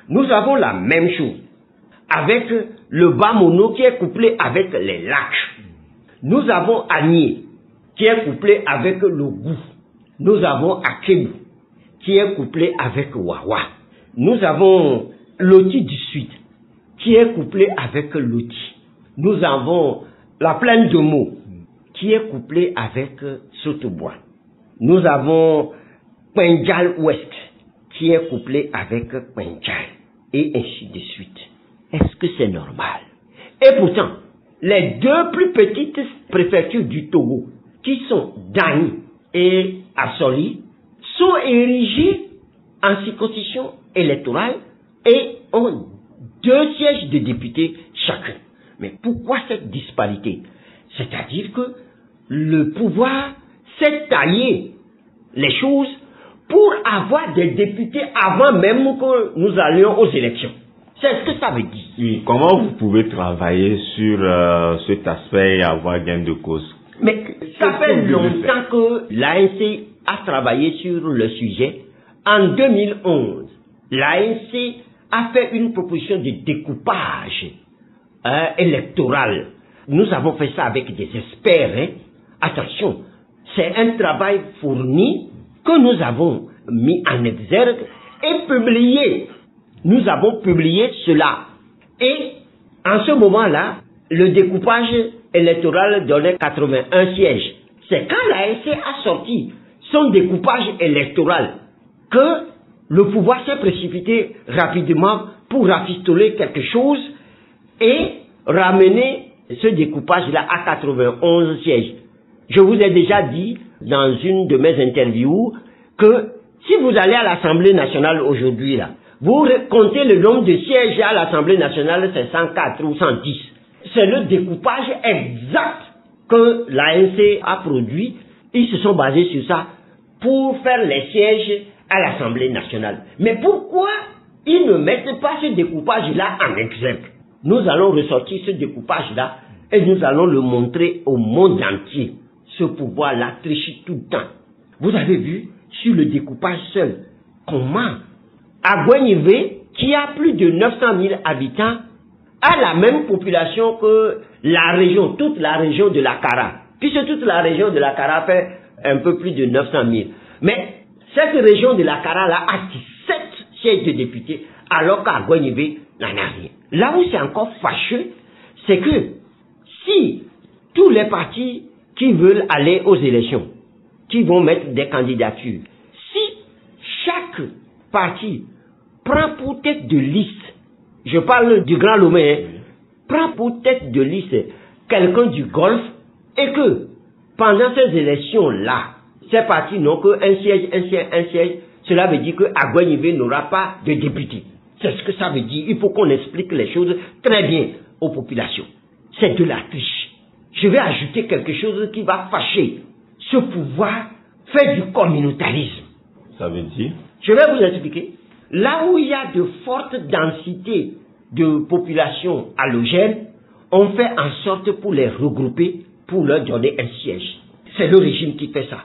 Nous avons la même chose avec le Bas-Mono qui est couplé avec les lacs. Nous avons Agné qui est couplé avec le Gou. Nous avons Akebu qui est couplé avec Wawa. Nous avons Loti du Sud qui est couplé avec Loti. Nous avons la plaine de Meaux qui est couplée avec Sotobois. Nous avons Pendjal Ouest qui est couplé avec Pendjal et ainsi de suite. Est-ce que c'est normal? Et pourtant, les deux plus petites préfectures du Togo, qui sont Dani et Assoli, sont érigées en circonscription électorale et ont 2 sièges de députés chacun. Mais pourquoi cette disparité? C'est-à-dire que le pouvoir s'est taillé les choses pour avoir des députés avant même que nous allions aux élections. C'est ce que ça veut dire. Oui, comment vous pouvez travailler sur cet aspect et avoir gain de cause? Mais ça fait longtemps que l'ANC a travaillé sur le sujet. En 2011, l'ANC a fait une proposition de découpage électoral. Nous avons fait ça avec des experts. Attention, c'est un travail fourni que nous avons mis en exergue et publié. Nous avons publié cela. Et en ce moment-là, le découpage électoral donnait 81 sièges. C'est quand l'ANC a sorti son découpage électoral que le pouvoir s'est précipité rapidement pour rafistoler quelque chose et ramener ce découpage-là à 91 sièges. Je vous ai déjà dit dans une de mes interviews que si vous allez à l'Assemblée nationale aujourd'hui, là, vous comptez le nombre de sièges à l'Assemblée nationale, c'est 104 ou 110. C'est le découpage exact que l'ANC a produit. Ils se sont basés sur ça pour faire les sièges à l'Assemblée nationale. Mais pourquoi ils ne mettent pas ce découpage-là en exemple? Nous allons ressortir ce découpage-là et nous allons le montrer au monde entier. Ce pouvoir-là triche tout le temps. Vous avez vu sur le découpage seul comment Aguanivé, qui a plus de 900 000 habitants, a la même population que la région, toute la région de la Kara. Puisque toute la région de la Kara fait un peu plus de 900 000. Mais cette région de la Kara-là a 17 sièges de députés, alors qu'à Guagnibé n'en a rien. Là où c'est encore fâcheux, c'est que si tous les partis qui veulent aller aux élections, qui vont mettre des candidatures, si chaque parti prend pour tête de liste, je parle du Grand Lomé, prend pour tête de liste quelqu'un du Golfe, et que pendant ces élections-là, ces partis n'ont qu'un siège, un siège, cela veut dire qu'à Guagnibé n'aura pas de député. C'est ce que ça veut dire. Il faut qu'on explique les choses très bien aux populations. C'est de la triche. Je vais ajouter quelque chose qui va fâcher. Ce pouvoir fait du communautarisme. Ça veut dire? Je vais vous expliquer. Là où il y a de fortes densités de population allogène, on fait en sorte pour les regrouper, pour leur donner un siège. C'est le régime qui fait ça.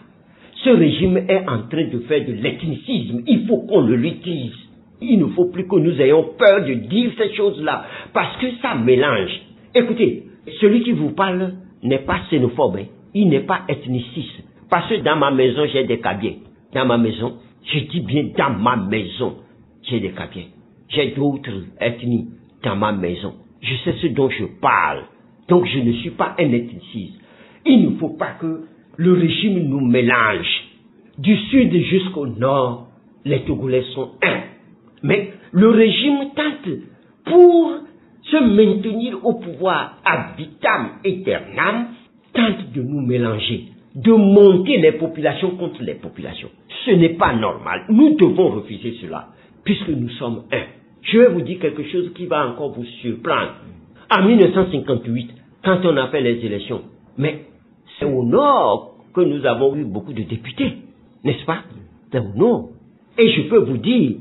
Ce régime est en train de faire de l'ethnicisme. Il faut qu'on le utilise. Il ne faut plus que nous ayons peur de dire ces choses-là, parce que ça mélange. Écoutez, celui qui vous parle n'est pas xénophobe, hein. Il n'est pas ethniciste. Parce que dans ma maison, j'ai des Kabyens. Dans ma maison, je dis bien dans ma maison, j'ai des Kabyens. J'ai d'autres ethnies dans ma maison. Je sais ce dont je parle. Donc je ne suis pas un ethniciste. Il ne faut pas que le régime nous mélange. Du sud jusqu'au nord, les Togolais sont un. Mais le régime tente, pour se maintenir au pouvoir ad vitam aeternam, tente de nous mélanger, de monter les populations contre les populations. Ce n'est pas normal. Nous devons refuser cela, puisque nous sommes un. Je vais vous dire quelque chose qui va encore vous surprendre. En 1958, quand on a fait les élections, mais c'est au nord que nous avons eu beaucoup de députés, n'est-ce pas? C'est au nord. Et je peux vous dire,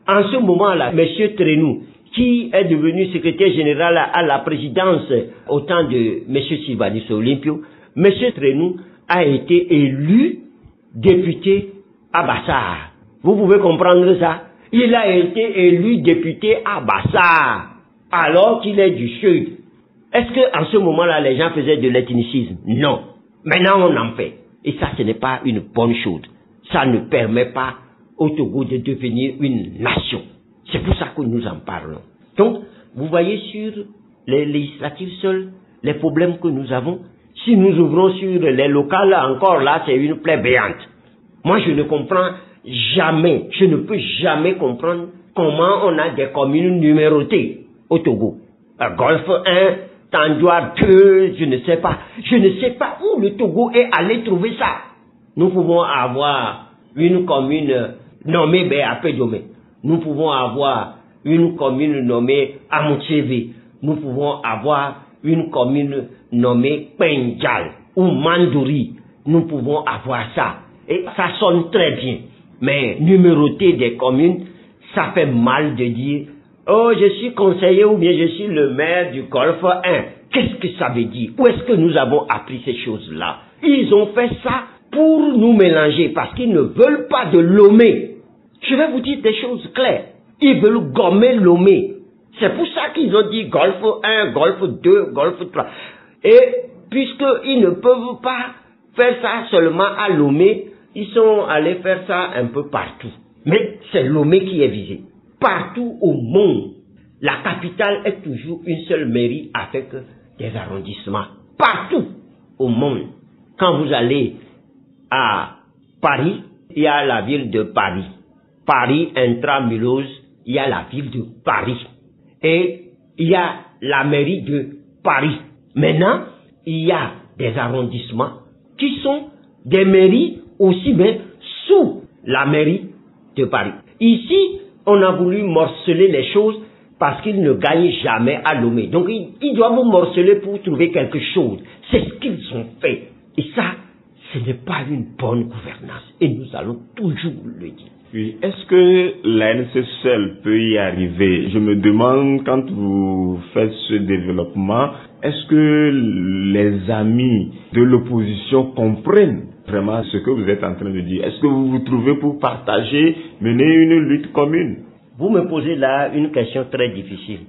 en ce moment-là, M. Trenou, qui est devenu secrétaire général à la présidence au temps de M. Sylvanus Olympio, M. Trenou a été élu député à Bassar. Vous pouvez comprendre ça? Il a été élu député à Bassar, alors qu'il est du sud. Est-ce qu'en ce moment-là, les gens faisaient de l'ethnicisme? Non. Maintenant, on en fait. Et ça, ce n'est pas une bonne chose. Ça ne permet pas au Togo de devenir une nation. C'est pour ça que nous en parlons. Donc, vous voyez sur les législatives seules, les problèmes que nous avons. Si nous ouvrons sur les locales, encore là, c'est une plaie béante. Moi, je ne comprends jamais, je ne peux jamais comprendre comment on a des communes numérotées au Togo. Golfe 1, Tandoua 2, je ne sais pas. Je ne sais pas où le Togo est allé trouver ça. Nous pouvons avoir une commune nommée Béapédomé. Nous pouvons avoir une commune nommée Amoutseve. Nous pouvons avoir une commune nommée Pendjal ou Mandouri. Nous pouvons avoir ça. Et ça sonne très bien. Mais numéroter des communes, ça fait mal de dire « Oh, je suis conseiller ou bien je suis le maire du Golfe 1 ». Qu'est-ce que ça veut dire? Où est-ce que nous avons appris ces choses-là? Ils ont fait ça pour nous mélanger parce qu'ils ne veulent pas de Lomé. Je vais vous dire des choses claires. Ils veulent gommer Lomé. C'est pour ça qu'ils ont dit Golfe 1, Golfe 2, Golfe 3. Et puisqu'ils ne peuvent pas faire ça seulement à Lomé, ils sont allés faire ça un peu partout. Mais c'est Lomé qui est visé. Partout au monde, la capitale est toujours une seule mairie avec des arrondissements. Partout au monde. Quand vous allez à Paris, il y a la ville de Paris. Paris intramuros, il y a la ville de Paris. Et il y a la mairie de Paris. Maintenant, il y a des arrondissements qui sont des mairies aussi bien sous la mairie de Paris. Ici, on a voulu morceler les choses parce qu'ils ne gagnent jamais à Lomé. Donc, ils doivent morceler pour trouver quelque chose. C'est ce qu'ils ont fait. Et ça, ce n'est pas une bonne gouvernance. Et nous allons toujours le dire. Oui, est-ce que l'ANC seule peut y arriver? Je me demande, quand vous faites ce développement, est-ce que les amis de l'opposition comprennent vraiment ce que vous êtes en train de dire? Est-ce que vous vous trouvez pour partager, mener une lutte commune? Vous me posez là une question très difficile.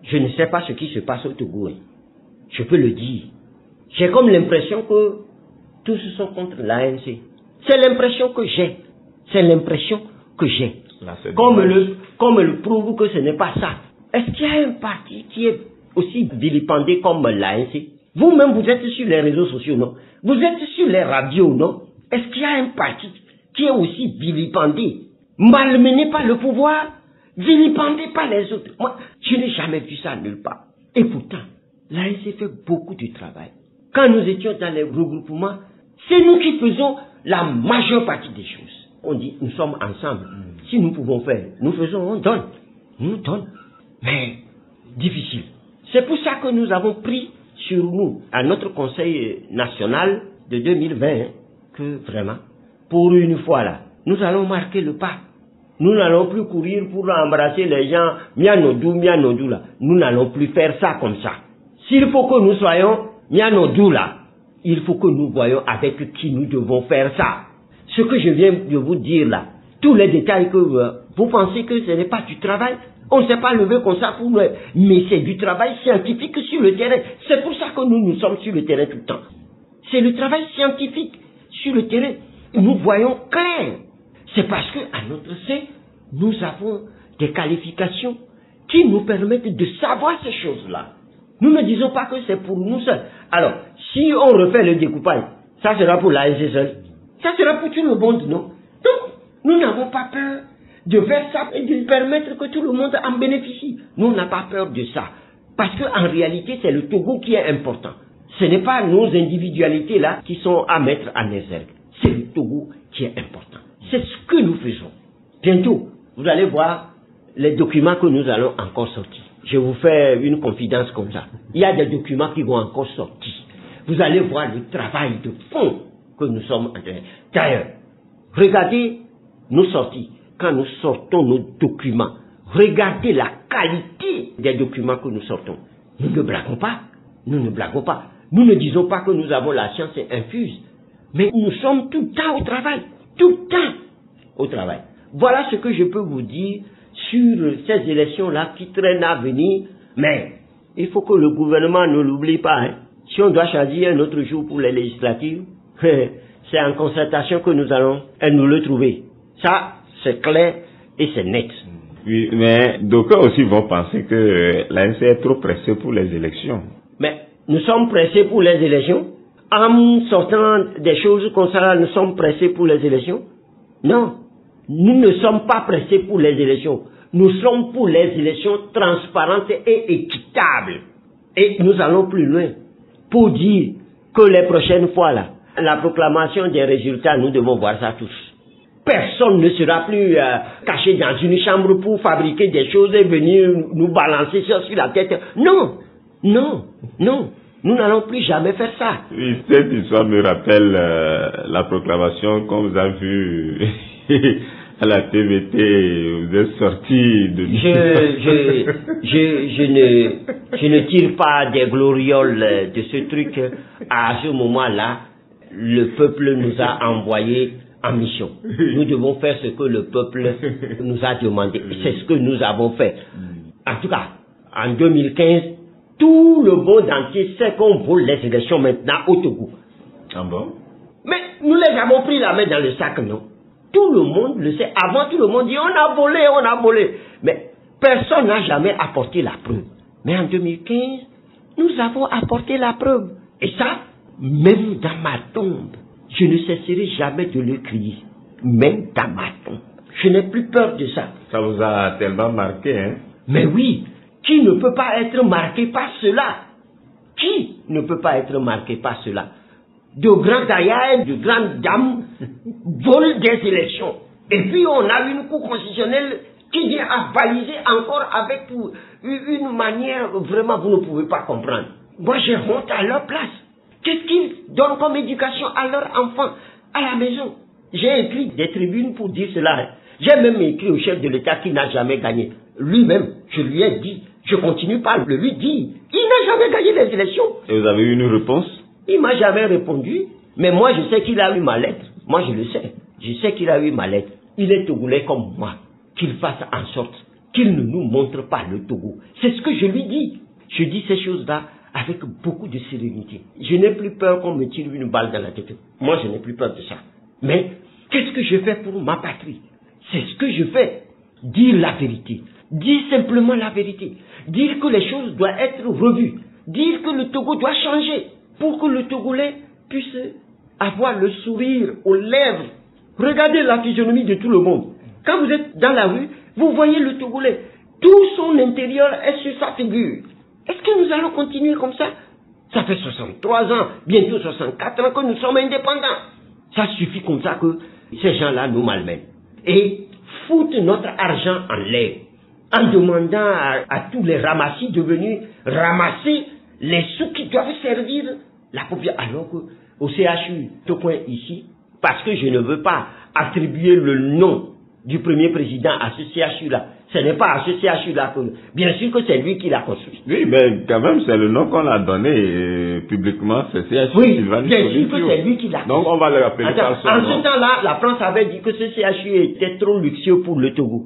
je ne sais pas ce qui se passe au Togo. Je peux le dire. J'ai comme l'impression que tous sont contre l'ANC. C'est l'impression que j'ai. C'est l'impression que j'ai. Qu'on me le prouve que ce n'est pas ça. Est-ce qu'il y a un parti qui est aussi vilipendé comme l'ANC? Vous-même, vous êtes sur les réseaux sociaux, non? Vous êtes sur les radios, non? Est-ce qu'il y a un parti qui est aussi vilipendé, malmené par le pouvoir, vilipendé par les autres? Moi, je n'ai jamais vu ça nulle part. Et pourtant, l'ANC fait beaucoup de travail. Quand nous étions dans les regroupements, c'est nous qui faisons la majeure partie des choses. On dit, nous sommes ensemble. Si nous pouvons faire, nous faisons, on donne. Nous donne. Mais, difficile. C'est pour ça que nous avons pris sur nous, à notre Conseil national de 2020, que vraiment, pour une fois là, nous allons marquer le pas. Nous n'allons plus courir pour embrasser les gens, mianodou là. Nous n'allons plus faire ça comme ça. S'il faut que nous soyons mianodou là, il faut que nous voyons avec qui nous devons faire ça. Ce que je viens de vous dire là, tous les détails que vous pensez que ce n'est pas du travail, on ne s'est pas levé comme ça pour nous, mais c'est du travail scientifique sur le terrain. C'est pour ça que nous sommes sur le terrain tout le temps. C'est le travail scientifique sur le terrain. Nous voyons clair. C'est parce que à notre sein, nous avons des qualifications qui nous permettent de savoir ces choses-là. Nous ne disons pas que c'est pour nous seuls. Alors, si on refait le découpage, ça sera pour l'ANC seul. Ça sera pour tout le monde, non? Donc, nous n'avons pas peur de faire ça et de permettre que tout le monde en bénéficie. Nous, on n'a pas peur de ça. Parce qu'en réalité, c'est le Togo qui est important. Ce n'est pas nos individualités là qui sont à mettre en exergue. C'est le Togo qui est important. C'est ce que nous faisons. Bientôt, vous allez voir les documents que nous allons encore sortir. Je vous fais une confidence comme ça. Il y a des documents qui vont encore sortir. Vous allez voir le travail de fond que nous sommes en train. D'ailleurs, regardez nos sorties. Quand nous sortons nos documents, regardez la qualité des documents que nous sortons. Nous ne blaguons pas. Nous ne blaguons pas. Nous ne disons pas que nous avons la science infuse. Mais nous sommes tout le temps au travail. Tout le temps au travail. Voilà ce que je peux vous dire sur ces élections-là qui traînent à venir. Mais il faut que le gouvernement ne l'oublie pas. Hein. Si on doit choisir un autre jour pour les législatives, c'est en concertation que nous allons nous le trouver. Ça, c'est clair et c'est net. Oui, mais d'aucuns aussi vont penser que l'ANC est trop pressée pour les élections. Mais nous sommes pressés pour les élections. En sortant des choses comme ça, nous sommes pressés pour les élections. Non, nous ne sommes pas pressés pour les élections. Nous sommes pour les élections transparentes et équitables. Et nous allons plus loin pour dire que les prochaines fois, là, la proclamation des résultats, nous devons voir ça tous. Personne ne sera plus caché dans une chambre pour fabriquer des choses et venir nous balancer ça sur la tête. Non, non, non. Nous n'allons plus jamais faire ça. Oui, cette histoire me rappelle la proclamation qu'on vous a vue à la TVT. Vous êtes sorti de... Je ne tire pas des glorioles de ce truc. À ce moment-là, le peuple nous a envoyés en mission. Nous devons faire ce que le peuple nous a demandé. C'est ce que nous avons fait. En tout cas, en 2015, tout le monde entier sait qu'on vole les élections maintenant au Togo. Ah bon? Mais nous les avons pris la main dans le sac, non? Tout le monde le sait. Avant, tout le monde dit, on a volé. Mais personne n'a jamais apporté la preuve. Mais en 2015, nous avons apporté la preuve. Et ça, même dans ma tombe, je ne cesserai jamais de le crier. Même dans ma tombe. Je n'ai plus peur de ça. Ça vous a tellement marqué, hein? Mais oui. Qui ne peut pas être marqué par cela? Qui ne peut pas être marqué par cela? De grands gaillards, de grandes dames volent des élections. Et puis on a une cour constitutionnelle qui vient à baliser encore avec une manière vraiment vous ne pouvez pas comprendre. Moi je honte à leur place. Qu'est-ce qu'ils donnent comme éducation à leurs enfants à la maison? J'ai écrit des tribunes pour dire cela. J'ai même écrit au chef de l'État qui n'a jamais gagné. Lui-même, je lui ai dit, je continue par le lui dire, il n'a jamais gagné les élections. Et vous avez eu une réponse? Il m'a jamais répondu, mais moi je sais qu'il a eu ma lettre. Moi je le sais. Je sais qu'il a eu ma lettre. Il est togolais comme moi. Qu'il fasse en sorte qu'il ne nous montre pas le Togo. C'est ce que je lui dis. Je dis ces choses-là avec beaucoup de sérénité. Je n'ai plus peur qu'on me tire une balle dans la tête. Moi, je n'ai plus peur de ça. Mais qu'est-ce que je fais pour ma patrie? C'est ce que je fais. Dire la vérité. Dire simplement la vérité. Dire que les choses doivent être revues. Dire que le Togo doit changer pour que le Togolais puisse avoir le sourire aux lèvres. Regardez la physionomie de tout le monde. Quand vous êtes dans la rue, vous voyez le Togolais. Tout son intérieur est sur sa figure. Est-ce que nous allons continuer comme ça? Ça fait 63 ans, bientôt 64 ans que nous sommes indépendants. Ça suffit comme ça que ces gens-là nous malmènent. Et foutent notre argent en l'air. En demandant à tous les ramassis de venir ramasser les sous qui doivent servir la population. Alors qu'au CHU, ce coin ici, parce que je ne veux pas attribuer le nom du premier président à ce CHU-là. Ce n'est pas à ce CHU-là que... Bien sûr que c'est lui qui l'a construit. Oui, mais quand même, c'est le nom qu'on a donné publiquement, c'est CHU. Oui, bien sûr que c'est lui qui l'a construit. Donc on va le rappeler par son nom. En ce temps-là, la France avait dit que ce CHU était trop luxueux pour le Togo.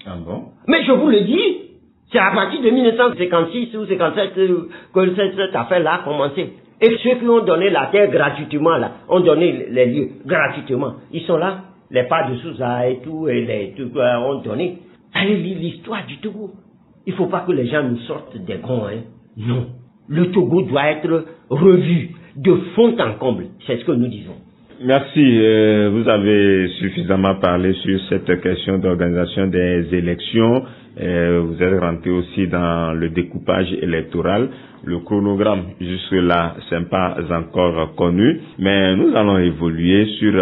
Ah bon? Mais je vous le dis, c'est à partir de 1956 ou 57 que cette affaire-là a commencé. Et ceux qui ont donné la terre gratuitement, là, ont donné les lieux gratuitement. Ils sont là, les pas de Sousa et tout, et les tout ont donné. Allez lire l'histoire du Togo. Il ne faut pas que les gens nous sortent des gonds, hein. Non. Le Togo doit être revu de fond en comble. C'est ce que nous disons. Merci. Vous avez suffisamment parlé sur cette question d'organisation des élections. Vous êtes rentré aussi dans le découpage électoral. Le chronogramme jusque-là, ce n'est pas encore connu, mais nous allons évoluer sur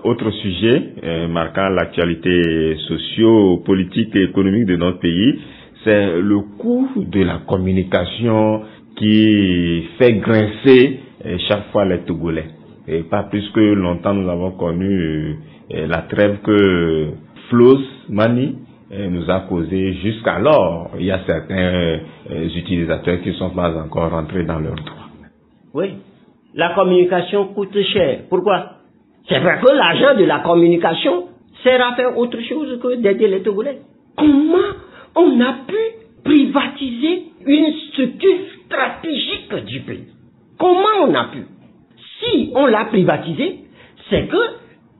autre sujet marquant l'actualité socio-politique et économique de notre pays. C'est le coût de la communication qui fait grincer chaque fois les Togolais. Et pas plus que longtemps nous avons connu la trêve que Floz Mani nous a causé jusqu'alors. Il y a certains utilisateurs qui ne sont pas encore rentrés dans leurs droits. Oui, la communication coûte cher. Pourquoi? C'est parce que l'argent de la communication sert à faire autre chose que d'aider les Togolais. Comment on a pu privatiser une structure stratégique du pays? Comment on a pu? Si on l'a privatisé, c'est que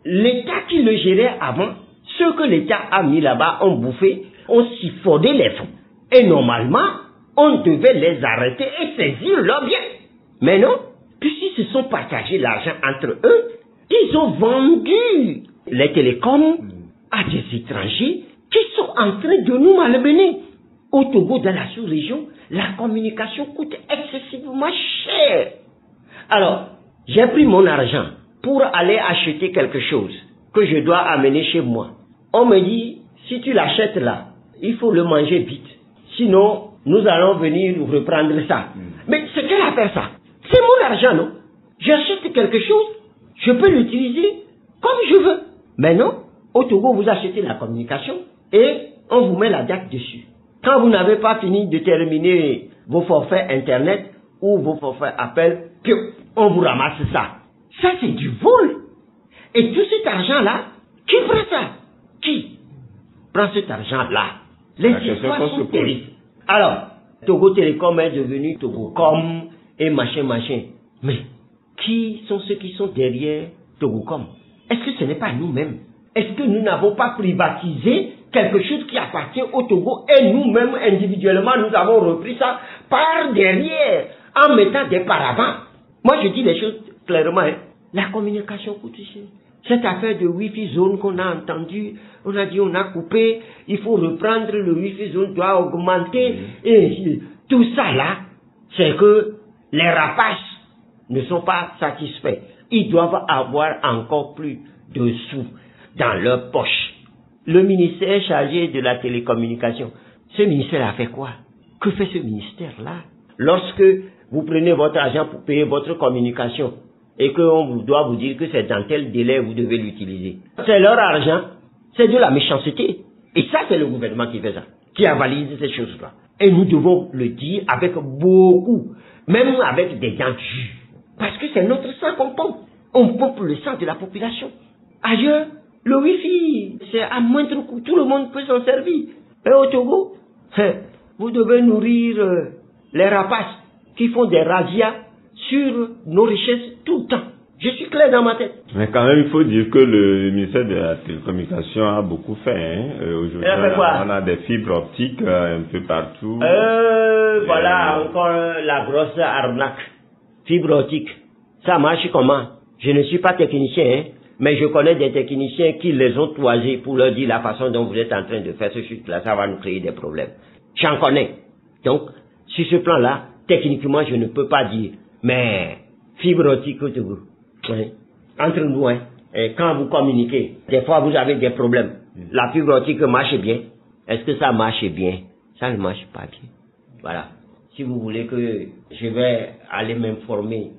l'État qui le gérait avant, ceux que l'État a mis là-bas ont bouffé, ont siphonné les fonds. Et normalement, on devait les arrêter et saisir leurs biens. Mais non, puisqu'ils se sont partagés l'argent entre eux, ils ont vendu les télécoms à des étrangers qui sont en train de nous malmener. Au Togo, dans la sous-région, la communication coûte excessivement cher. Alors, j'ai pris mon argent pour aller acheter quelque chose que je dois amener chez moi. On me dit, si tu l'achètes là, il faut le manger vite. Sinon, nous allons venir reprendre ça. Mais c'est quelle affaire ça? C'est mon argent, non? J'achète quelque chose, je peux l'utiliser comme je veux. Mais non, au Togo, vous achetez la communication et on vous met la date dessus. Quand vous n'avez pas fini de terminer vos forfaits Internet ou vos forfaits appels, on vous ramasse ça. Ça, c'est du vol. Et tout cet argent-là, qui prend ça? Qui prend cet argent-là? Les histoires sont terribles. Alors, Togo Télécom est devenu Togocom et machin. Mais qui sont ceux qui sont derrière Togocom? Est-ce que ce n'est pas nous-mêmes? Est-ce que nous n'avons pas privatisé quelque chose qui appartient au Togo et nous-mêmes individuellement nous avons repris ça par derrière en mettant des paravents? Moi je dis les choses clairement, hein. La communication coûte cher. Cette affaire de Wi-Fi zone qu'on a entendu, on a dit on a coupé, il faut reprendre, le Wi-Fi zone doit augmenter, et tout ça là, c'est que les rapaces ne sont pas satisfaits. Ils doivent avoir encore plus de sous dans leur poche. Le ministère chargé de la télécommunication, ce ministère a fait quoi? Que fait ce ministère-là? Lorsque vous prenez votre argent pour payer votre communication et qu'on doit vous dire que c'est dans tel délai vous devez l'utiliser, c'est leur argent, c'est de la méchanceté. Et ça, c'est le gouvernement qui fait ça, qui avalise ces choses-là. Et nous devons le dire avec beaucoup, même avec des dents dures. Parce que c'est notre sang qu'on pompe. On pompe le sang de la population. Ailleurs, le Wi-Fi, c'est à moindre coût, tout le monde peut s'en servir. Et au Togo, vous devez nourrir les rapaces qui font des razzias sur nos richesses tout le temps. Je suis clair dans ma tête. Mais quand même, il faut dire que le ministère de la Télécommunication a beaucoup fait. Aujourd'hui, on a des fibres optiques un peu partout. Voilà encore la grosse arnaque. Fibre optique. Ça marche comment? Je ne suis pas technicien, mais je connais des techniciens qui les ont toisés pour leur dire la façon dont vous êtes en train de faire ce truc-là, ça va nous créer des problèmes. J'en connais. Donc, sur ce plan-là, techniquement, je ne peux pas dire. Mais, fibre optique au Togo. Oui. Entre nous, et quand vous communiquez, des fois vous avez des problèmes. La fibre optique marche bien. Est-ce que ça marche bien? Ça ne marche pas bien. Voilà. Si vous voulez que je vais aller m'informer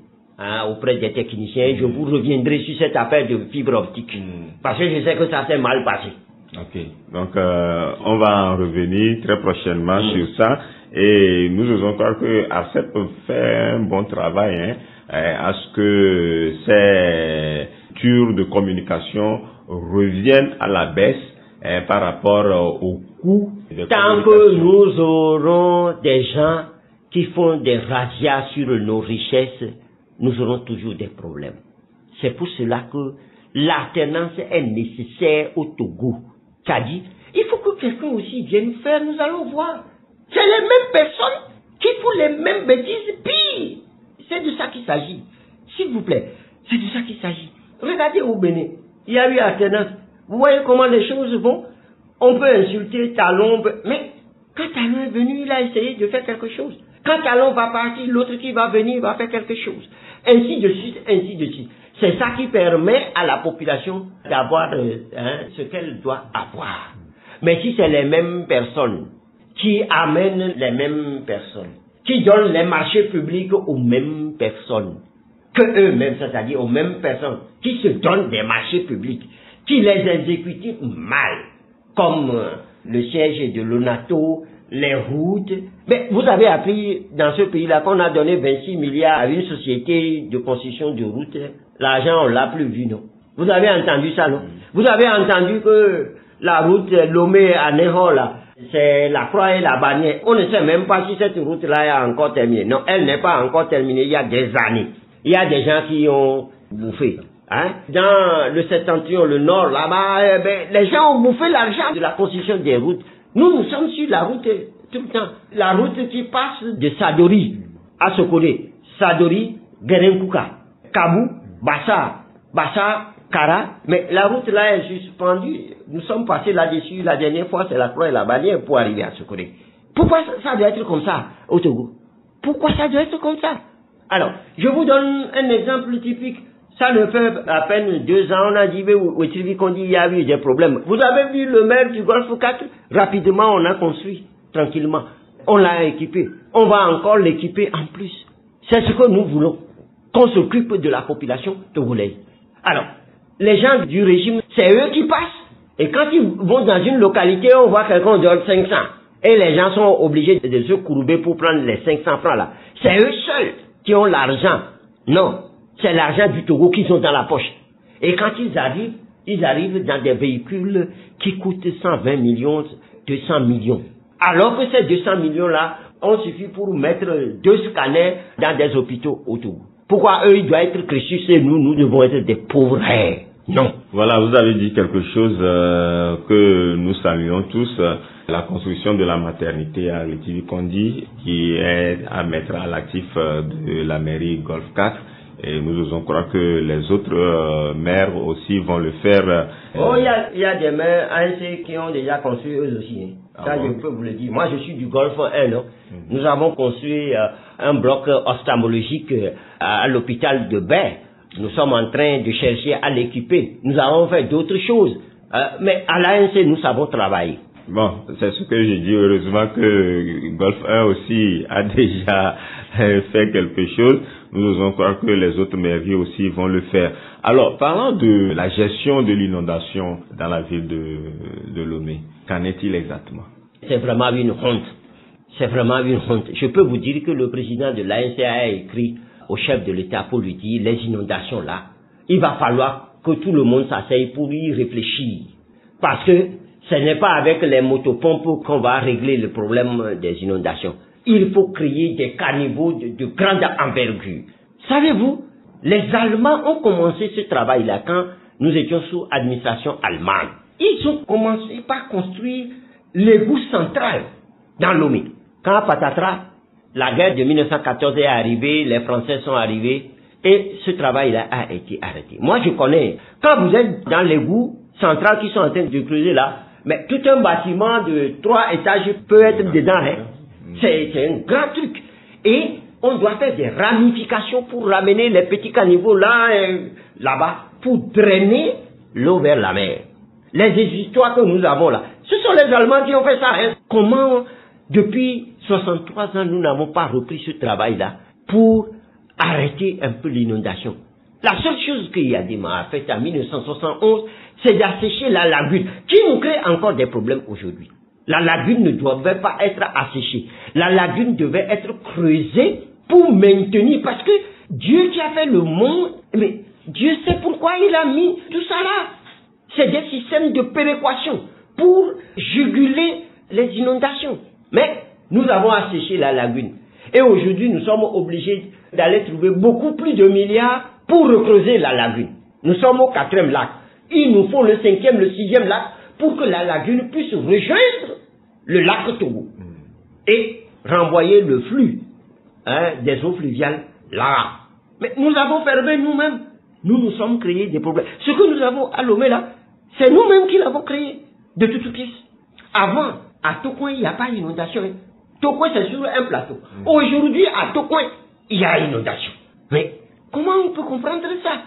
auprès des techniciens, je vous reviendrai sur cette affaire de fibre optique. Parce que je sais que ça s'est mal passé. Ok. Donc, on va en revenir très prochainement sur ça. Et nous osons croire que ARCEP fait un bon travail, à ce que ces tours de communication reviennent à la baisse par rapport au coût de Tant que nous aurons des gens qui font des razzias sur nos richesses, nous aurons toujours des problèmes. C'est pour cela que l'alternance est nécessaire au Togo. C'est-à-dire, il faut que quelqu'un aussi vienne faire, nous allons voir. C'est les mêmes personnes qui font les mêmes bêtises pires. C'est de ça qu'il s'agit. S'il vous plaît, c'est de ça qu'il s'agit. Regardez au Bénin, il y a eu alternance. Vous voyez comment les choses vont? On peut insulter Talon, mais quand Talon est venu, il a essayé de faire quelque chose. Quand Talon va partir, l'autre qui va venir va faire quelque chose. Ainsi de suite, ainsi de suite. C'est ça qui permet à la population d'avoir ce qu'elle doit avoir. Mais si c'est les mêmes personnes qui amènent les mêmes personnes, qui donnent les marchés publics aux mêmes personnes, que eux-mêmes, c'est-à-dire aux mêmes personnes, qui se donnent des marchés publics, qui les exécutent mal, comme le siège de l'ONATO, les routes. Mais vous avez appris dans ce pays-là qu'on a donné 26 milliards à une société de construction de routes. L'argent, on l'a plus vu, non? Vous avez entendu ça, non? Vous avez entendu que la route Lomé à Ného, là, c'est la croix et la bannière. On ne sait même pas si cette route-là est encore terminée. Non, elle n'est pas encore terminée il y a des années. Il y a des gens qui ont bouffé. Dans le septentrion, le nord, là-bas, les gens ont bouffé l'argent de la construction des routes. Nous sommes sur la route tout le temps. La route qui passe de Sadori à Sokone. Sadori, Gerenkouka, Kabou, Bassa, Kara. Mais la route là est suspendue. Nous sommes passés là-dessus. La dernière fois, c'est la croix et la bannière pour arriver à Sokone. Pourquoi ça doit être comme ça au Togo? Pourquoi ça doit être comme ça? Alors, je vous donne un exemple typique. Ça ne fait à peine 2 ans, on a dit, qu'on dit, il y a eu des problèmes. Vous avez vu le maire du Golfe 4? Rapidement, on a construit, tranquillement. On l'a équipé. On va encore l'équiper en plus. C'est ce que nous voulons. Qu'on s'occupe de la population togolaise. Alors, les gens du régime, c'est eux qui passent. Et quand ils vont dans une localité, on voit quelqu'un donne 500. Et les gens sont obligés de se courber pour prendre les 500 francs là. C'est eux seuls qui ont l'argent. Non. C'est l'argent du Togo qu'ils ont dans la poche. Et quand ils arrivent dans des véhicules qui coûtent 120 millions, 200 millions. Alors que ces 200 millions-là, on suffit pour mettre 2 scanners dans des hôpitaux au Togo. Pourquoi eux, ils doivent être créchus et nous devons être des pauvres? Non. Voilà, vous avez dit quelque chose que nous saluons tous. La construction de la maternité à Létivi-Kondi, qui est à mettre à l'actif de la mairie Golfe 4. Et nous osons croire que les autres maires aussi vont le faire. Il y a des maires ANC qui ont déjà construit eux aussi. Ça, je peux vous le dire. Moi, je suis du Golfe 1. Non? Nous avons construit un bloc ophtalmologique à l'hôpital de Baie. Nous sommes en train de chercher à l'équiper. Nous avons fait d'autres choses. Mais à l'ANC, nous savons travailler. Bon, c'est ce que j'ai dit. Heureusement que Golfe 1 aussi a déjà fait quelque chose. Nous osons croire que les autres mairies aussi vont le faire. Alors, parlant de la gestion de l'inondation dans la ville de Lomé, qu'en est-il exactement? C'est vraiment une honte. C'est vraiment une honte. Je peux vous dire que le président de l'ANC a écrit au chef de l'État pour lui dire, les inondations là, il va falloir que tout le monde s'asseye pour y réfléchir. Parce que ce n'est pas avec les motopompes qu'on va régler le problème des inondations. Il faut créer des caniveaux de grande envergure. Savez-vous, les Allemands ont commencé ce travail-là quand nous étions sous administration allemande. Ils ont commencé par construire l'égout central dans Lomé. Quand patatras, la guerre de 1914 est arrivée, les Français sont arrivés et ce travail-là a été arrêté. Moi, je connais, quand vous êtes dans l'égout central qui sont en train de creuser là, mais tout un bâtiment de 3 étages peut être dedans. Hein. C'est un grand truc. Et on doit faire des ramifications pour ramener les petits caniveaux là-bas, pour drainer l'eau vers la mer. Les histoires que nous avons là, ce sont les Allemands qui ont fait ça. Hein. Comment, depuis 63 ans, nous n'avons pas repris ce travail-là pour arrêter un peu l'inondation? La seule chose qu'il y a fait en 1971, c'est d'assécher la lagune, qui nous crée encore des problèmes aujourd'hui. La lagune ne devait pas être asséchée. La lagune devait être creusée pour maintenir, parce que Dieu qui a fait le monde, mais Dieu sait pourquoi il a mis tout ça là. C'est des systèmes de péréquation pour juguler les inondations. Mais nous avons asséché la lagune. Et aujourd'hui, nous sommes obligés d'aller trouver beaucoup plus de milliards pour recreuser la lagune. Nous sommes au 4e lac. Il nous faut le 5e, le 6e lac pour que la lagune puisse rejoindre le lac Togo et renvoyer le flux des eaux fluviales là. Mais nous avons fermé nous-mêmes. Nous nous sommes créés des problèmes. Ce que nous avons à Lomé là, c'est nous-mêmes qui l'avons créé de toutes pièces. Avant, à Tokoin, il n'y a pas d'inondation. Tokoin, c'est sur un plateau. Aujourd'hui, à Tokoin, il y a inondation. Mais comment on peut comprendre ça?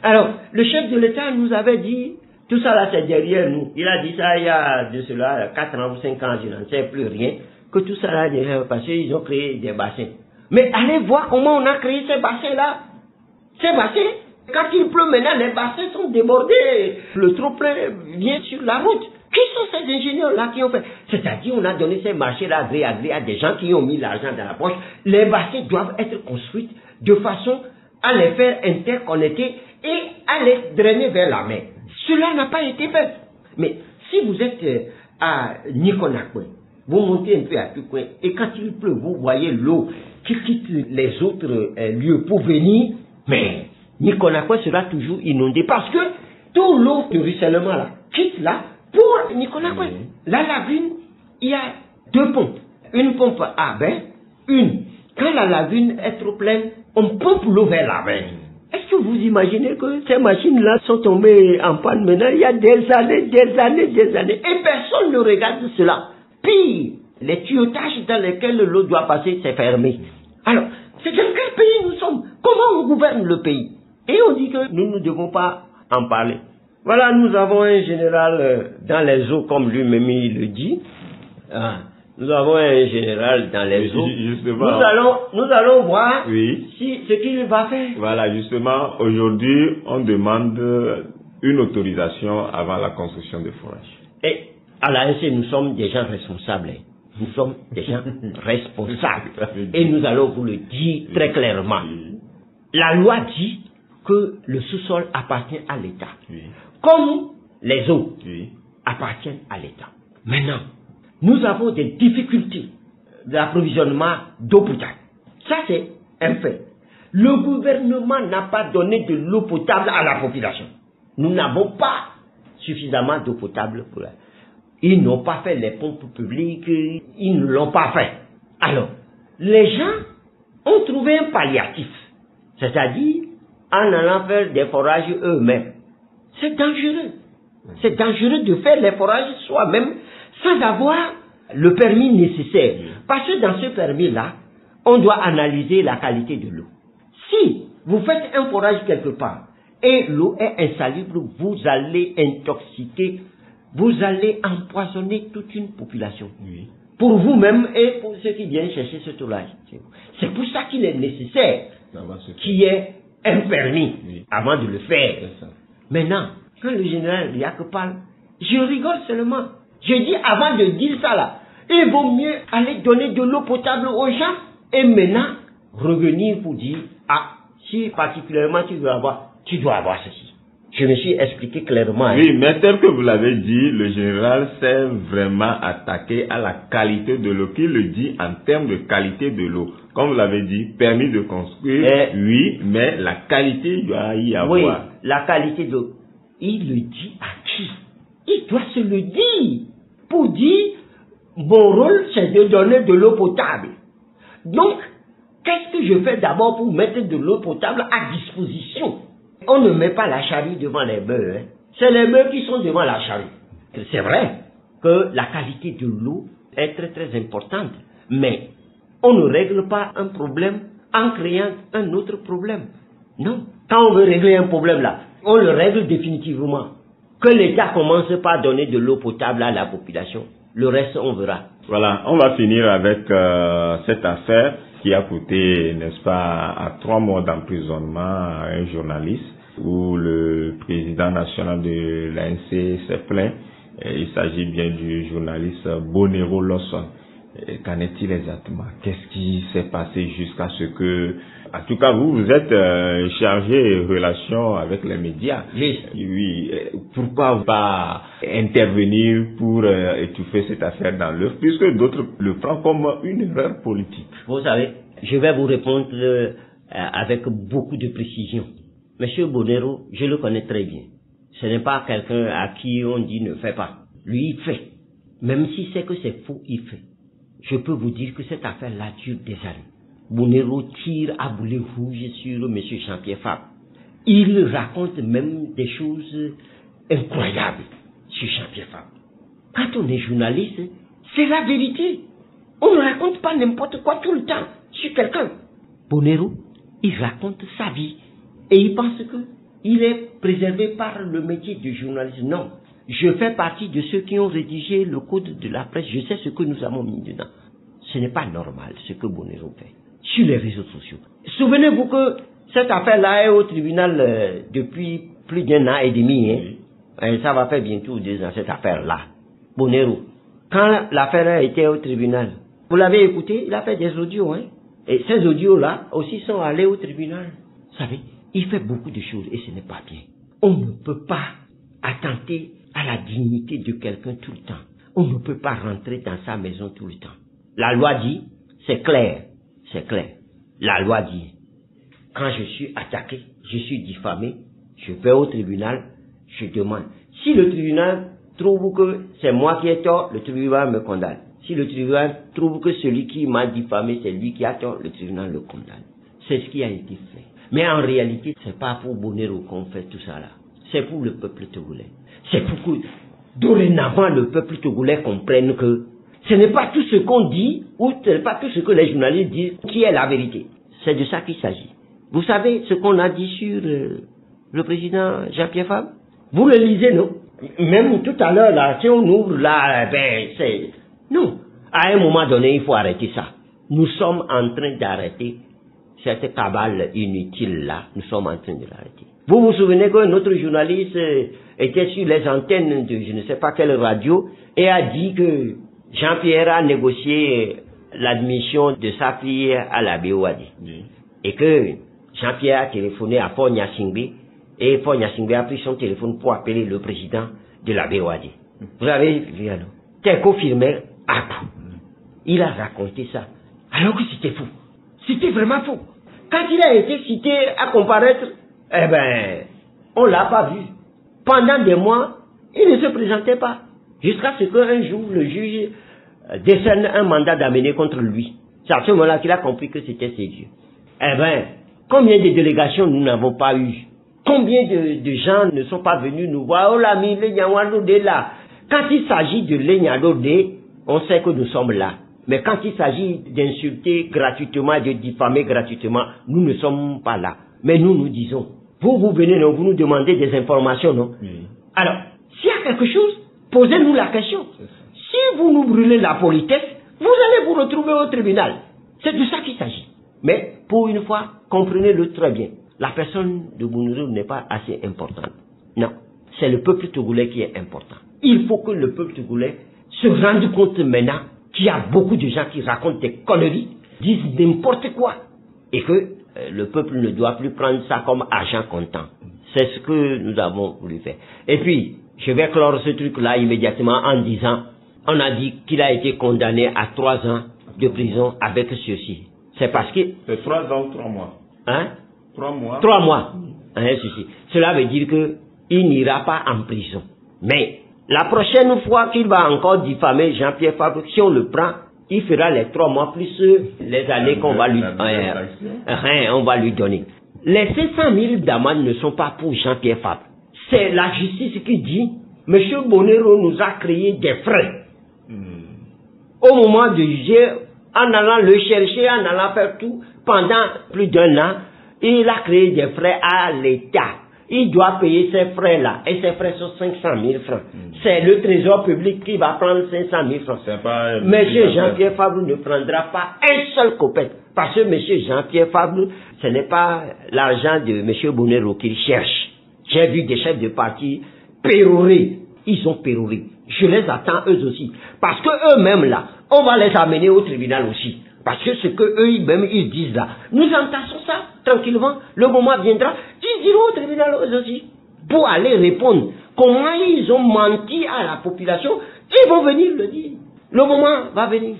Alors, le chef de l'État nous avait dit, tout ça là, c'est derrière nous. Il a dit ça il y a de cela 4 ans ou 5 ans, je n'en sais plus rien, que tout ça là, parce qu'ils ont créé des bassins. Mais allez voir comment on a créé ces bassins-là. Ces bassins, quand il pleut maintenant, les bassins sont débordés. Le trop-plein vient sur la route. Qui sont ces ingénieurs-là qui ont fait? C'est-à-dire, on a donné ces marchés-là gré à des gens qui ont mis l'argent dans la poche. Les bassins doivent être construits de façon à les faire interconnecter et à les drainer vers la mer. Cela n'a pas été fait. Mais si vous êtes à Nikonakwe, vous montez un peu à Tokoin, et quand il pleut, vous voyez l'eau qui quitte les autres lieux pour venir, mais Nikonakwe sera toujours inondé parce que tout l'eau de ruissellement là quitte là pour Nikonakwe. La lagune, il y a 2 pompes. Une pompe à bain, quand la lagune est trop pleine, on pompe l'eau vers la mer. Est-ce que vous imaginez que ces machines-là sont tombées en panne maintenant? Il y a des années, et personne ne regarde cela. Pire, les tuyautages dans lesquels l'eau doit passer, c'est fermé. Alors, c'est dans quel pays nous sommes? Comment on gouverne le pays? Et on dit que nous ne devons pas en parler. Voilà, nous avons un général dans les eaux, comme lui-même il le dit. Nous avons un général dans les eaux. Justement, nous allons voir oui, ce qu'il va faire. Voilà, justement, aujourd'hui, on demande une autorisation avant la construction des forages. Et à l'ANC, nous sommes des gens responsables. Nous sommes des gens responsables. Et nous allons vous le dire très clairement. La loi dit que le sous-sol appartient à l'État. Oui. Comme les eaux Oui. appartiennent à l'État. Maintenant, nous avons des difficultés d'approvisionnement d'eau potable. Ça, c'est un fait. Le gouvernement n'a pas donné de l'eau potable à la population. Nous n'avons pas suffisamment d'eau potable pour elle. Ils n'ont pas fait les pompes publiques, ils ne l'ont pas fait. Alors, les gens ont trouvé un palliatif, c'est-à-dire en allant faire des forages eux-mêmes. C'est dangereux. C'est dangereux de faire les forages soi-même sans avoir le permis nécessaire. Parce que dans ce permis-là, on doit analyser la qualité de l'eau. Si vous faites un forage quelque part et l'eau est insalubre, vous allez intoxiquer, vous allez empoisonner toute une population. Oui. Pour vous-même et pour ceux qui viennent chercher ce tourage. C'est pour ça qu'il est nécessaire qu'il y ait un permis avant de le faire. Maintenant, quand le général Riak parle, je rigole seulement. Je dis avant de dire ça là, il vaut mieux aller donner de l'eau potable aux gens et maintenant revenir pour dire, ah, si particulièrement tu dois avoir ceci. Je me suis expliqué clairement. Oui, mais tel que vous l'avez dit, le général s'est vraiment attaqué à la qualité de l'eau. Qui le dit en termes de qualité de l'eau? Comme vous l'avez dit, permis de construire, oui, mais la qualité, il doit y avoir. Oui, la qualité de l'eau. Il le dit à qui? Il doit se le dire. Pour dire, mon rôle, c'est de donner de l'eau potable. Donc, qu'est-ce que je fais d'abord pour mettre de l'eau potable à disposition? On ne met pas la charrue devant les bœufs. Hein. C'est les bœufs qui sont devant la charrue. C'est vrai que la qualité de l'eau est très très importante. Mais on ne règle pas un problème en créant un autre problème. Non. Quand on veut régler un problème là, on le règle définitivement. Que l'État commence par donner de l'eau potable à la population. Le reste, on verra. Voilà, on va finir avec cette affaire qui a coûté, n'est-ce pas, à 3 mois d'emprisonnement à un journaliste où le président national de l'ANC s'est plaint. Il s'agit bien du journaliste Bonero Lawson. Qu'en est-il exactement? Qu'est-ce qui s'est passé jusqu'à ce que... En tout cas, vous êtes chargé de relations avec les médias. Oui. Pourquoi pas intervenir pour étouffer cette affaire dans l'œuf, puisque d'autres le prennent comme une erreur politique? Vous savez, je vais vous répondre avec beaucoup de précision. Monsieur Bonero, je le connais très bien. Ce n'est pas quelqu'un à qui on dit ne fais pas. Lui, il fait. Même si c'est que c'est faux, il fait. Je peux vous dire que cette affaire-là dure des années. Bonero tire à boulet rouge sur M. Jean-Pierre Fabre. Il raconte même des choses incroyables sur Jean-Pierre Fabre. Quand on est journaliste, c'est la vérité. On ne raconte pas n'importe quoi tout le temps sur quelqu'un. Bonero, il raconte sa vie et il pense qu'il est préservé par le métier de journaliste. Non, je fais partie de ceux qui ont rédigé le code de la presse. Je sais ce que nous avons mis dedans. Ce n'est pas normal ce que Bonero fait sur les réseaux sociaux. Souvenez-vous que cette affaire-là est au tribunal depuis plus d'1 an et demi. Hein. Ça va faire bientôt 2 ans, cette affaire-là. Bonero, quand l'affaire était au tribunal, vous l'avez écouté, il a fait des audios. Hein. Et ces audios-là aussi sont allés au tribunal. Vous savez, il fait beaucoup de choses et ce n'est pas bien. On ne peut pas attenter à la dignité de quelqu'un tout le temps. On ne peut pas rentrer dans sa maison tout le temps. La loi dit, c'est clair. C'est clair. La loi dit, quand je suis attaqué, je suis diffamé, je vais au tribunal, je demande. Si le tribunal trouve que c'est moi qui ai tort, le tribunal me condamne. Si le tribunal trouve que celui qui m'a diffamé, c'est lui qui a tort, le tribunal le condamne. C'est ce qui a été fait. Mais en réalité, c'est pas pour Bonero qu'on fait tout ça là. C'est pour le peuple togolais. C'est pour que, dorénavant, le peuple togolais comprenne que ce n'est pas tout ce qu'on dit, ou ce n'est pas tout ce que les journalistes disent, qui est la vérité. C'est de ça qu'il s'agit. Vous savez ce qu'on a dit sur le président Jean-Pierre Fabre? Vous le lisez, non? Même tout à l'heure, là, si on ouvre là, ben, c'est... Non. À un moment donné, il faut arrêter ça. Nous sommes en train d'arrêter cette cabale inutile-là. Nous sommes en train de l'arrêter. Vous vous souvenez qu'un autre journaliste était sur les antennes de je ne sais pas quelle radio et a dit que Jean-Pierre a négocié l'admission de sa fille à la BOAD. Oui. Et que Jean-Pierre a téléphoné à Paul Nyasingbe et Paul Nyasingbe a pris son téléphone pour appeler le président de la BOAD. Vous avez vu alors? C'est confirmé à tout. Il a raconté ça. Alors que c'était faux. C'était vraiment faux. Quand il a été cité à comparaître, eh ben, on l'a pas vu. Pendant des mois, il ne se présentait pas. Jusqu'à ce qu'un jour, le juge décerne un mandat d'amener contre lui. C'est à ce moment-là qu'il a compris que c'était sérieux. Eh ben, combien de délégations nous n'avons pas eu? Combien de gens ne sont pas venus nous voir? Oh l'ami, Lenyawandode là. Quand il s'agit de Lenyawandode, on sait que nous sommes là. Mais quand il s'agit d'insulter gratuitement, de diffamer gratuitement, nous ne sommes pas là. Mais nous disons, vous venez, non, vous nous demandez des informations, non? Oui. Alors, s'il y a quelque chose, posez-nous la question. Si vous nous brûlez la politesse, vous allez vous retrouver au tribunal. C'est de ça qu'il s'agit. Mais, pour une fois, comprenez-le très bien. La personne de Bonero n'est pas assez importante. Non. C'est le peuple togolais qui est important. Il faut que le peuple togolais se rende compte maintenant qu'il y a beaucoup de gens qui racontent des conneries, disent n'importe quoi. Et que le peuple ne doit plus prendre ça comme argent comptant. C'est ce que nous avons voulu faire. Et puis, je vais clore ce truc-là immédiatement en disant, on a dit qu'il a été condamné à 3 ans de prison avec ceci. C'est parce que... C'est 3 ans ou 3 mois. Hein? 3 mois. 3 mois. Hein, ceci. Cela veut dire qu'il n'ira pas en prison. Mais, la prochaine fois qu'il va encore diffamer Jean-Pierre Fabre, si on le prend, il fera les 3 mois plus les années qu'on va lui, on va lui donner. Les 500 000 d'amende ne sont pas pour Jean-Pierre Fabre. C'est la justice qui dit, M. Bonero nous a créé des frais. Au moment de juger, en allant le chercher, en allant faire tout, pendant plus d'1 an, il a créé des frais à l'État. Il doit payer ces frais-là. Et ces frais sont 500 000 francs. C'est le trésor public qui va prendre 500 000 francs. Monsieur Jean-Pierre Fabre ne prendra pas un seul copec. Parce que monsieur Jean-Pierre Fabre, ce n'est pas l'argent de monsieur Bonero qu'il cherche. J'ai vu des chefs de parti pérorer. Ils ont péroré. Je les attends eux aussi. Parce que eux-mêmes là, on va les amener au tribunal aussi. Parce que ce que eux-mêmes ils disent là, nous entassons ça tranquillement. Le moment viendra, ils iront au tribunal eux aussi. Pour aller répondre comment ils ont menti à la population, ils vont venir le dire. Le moment va venir.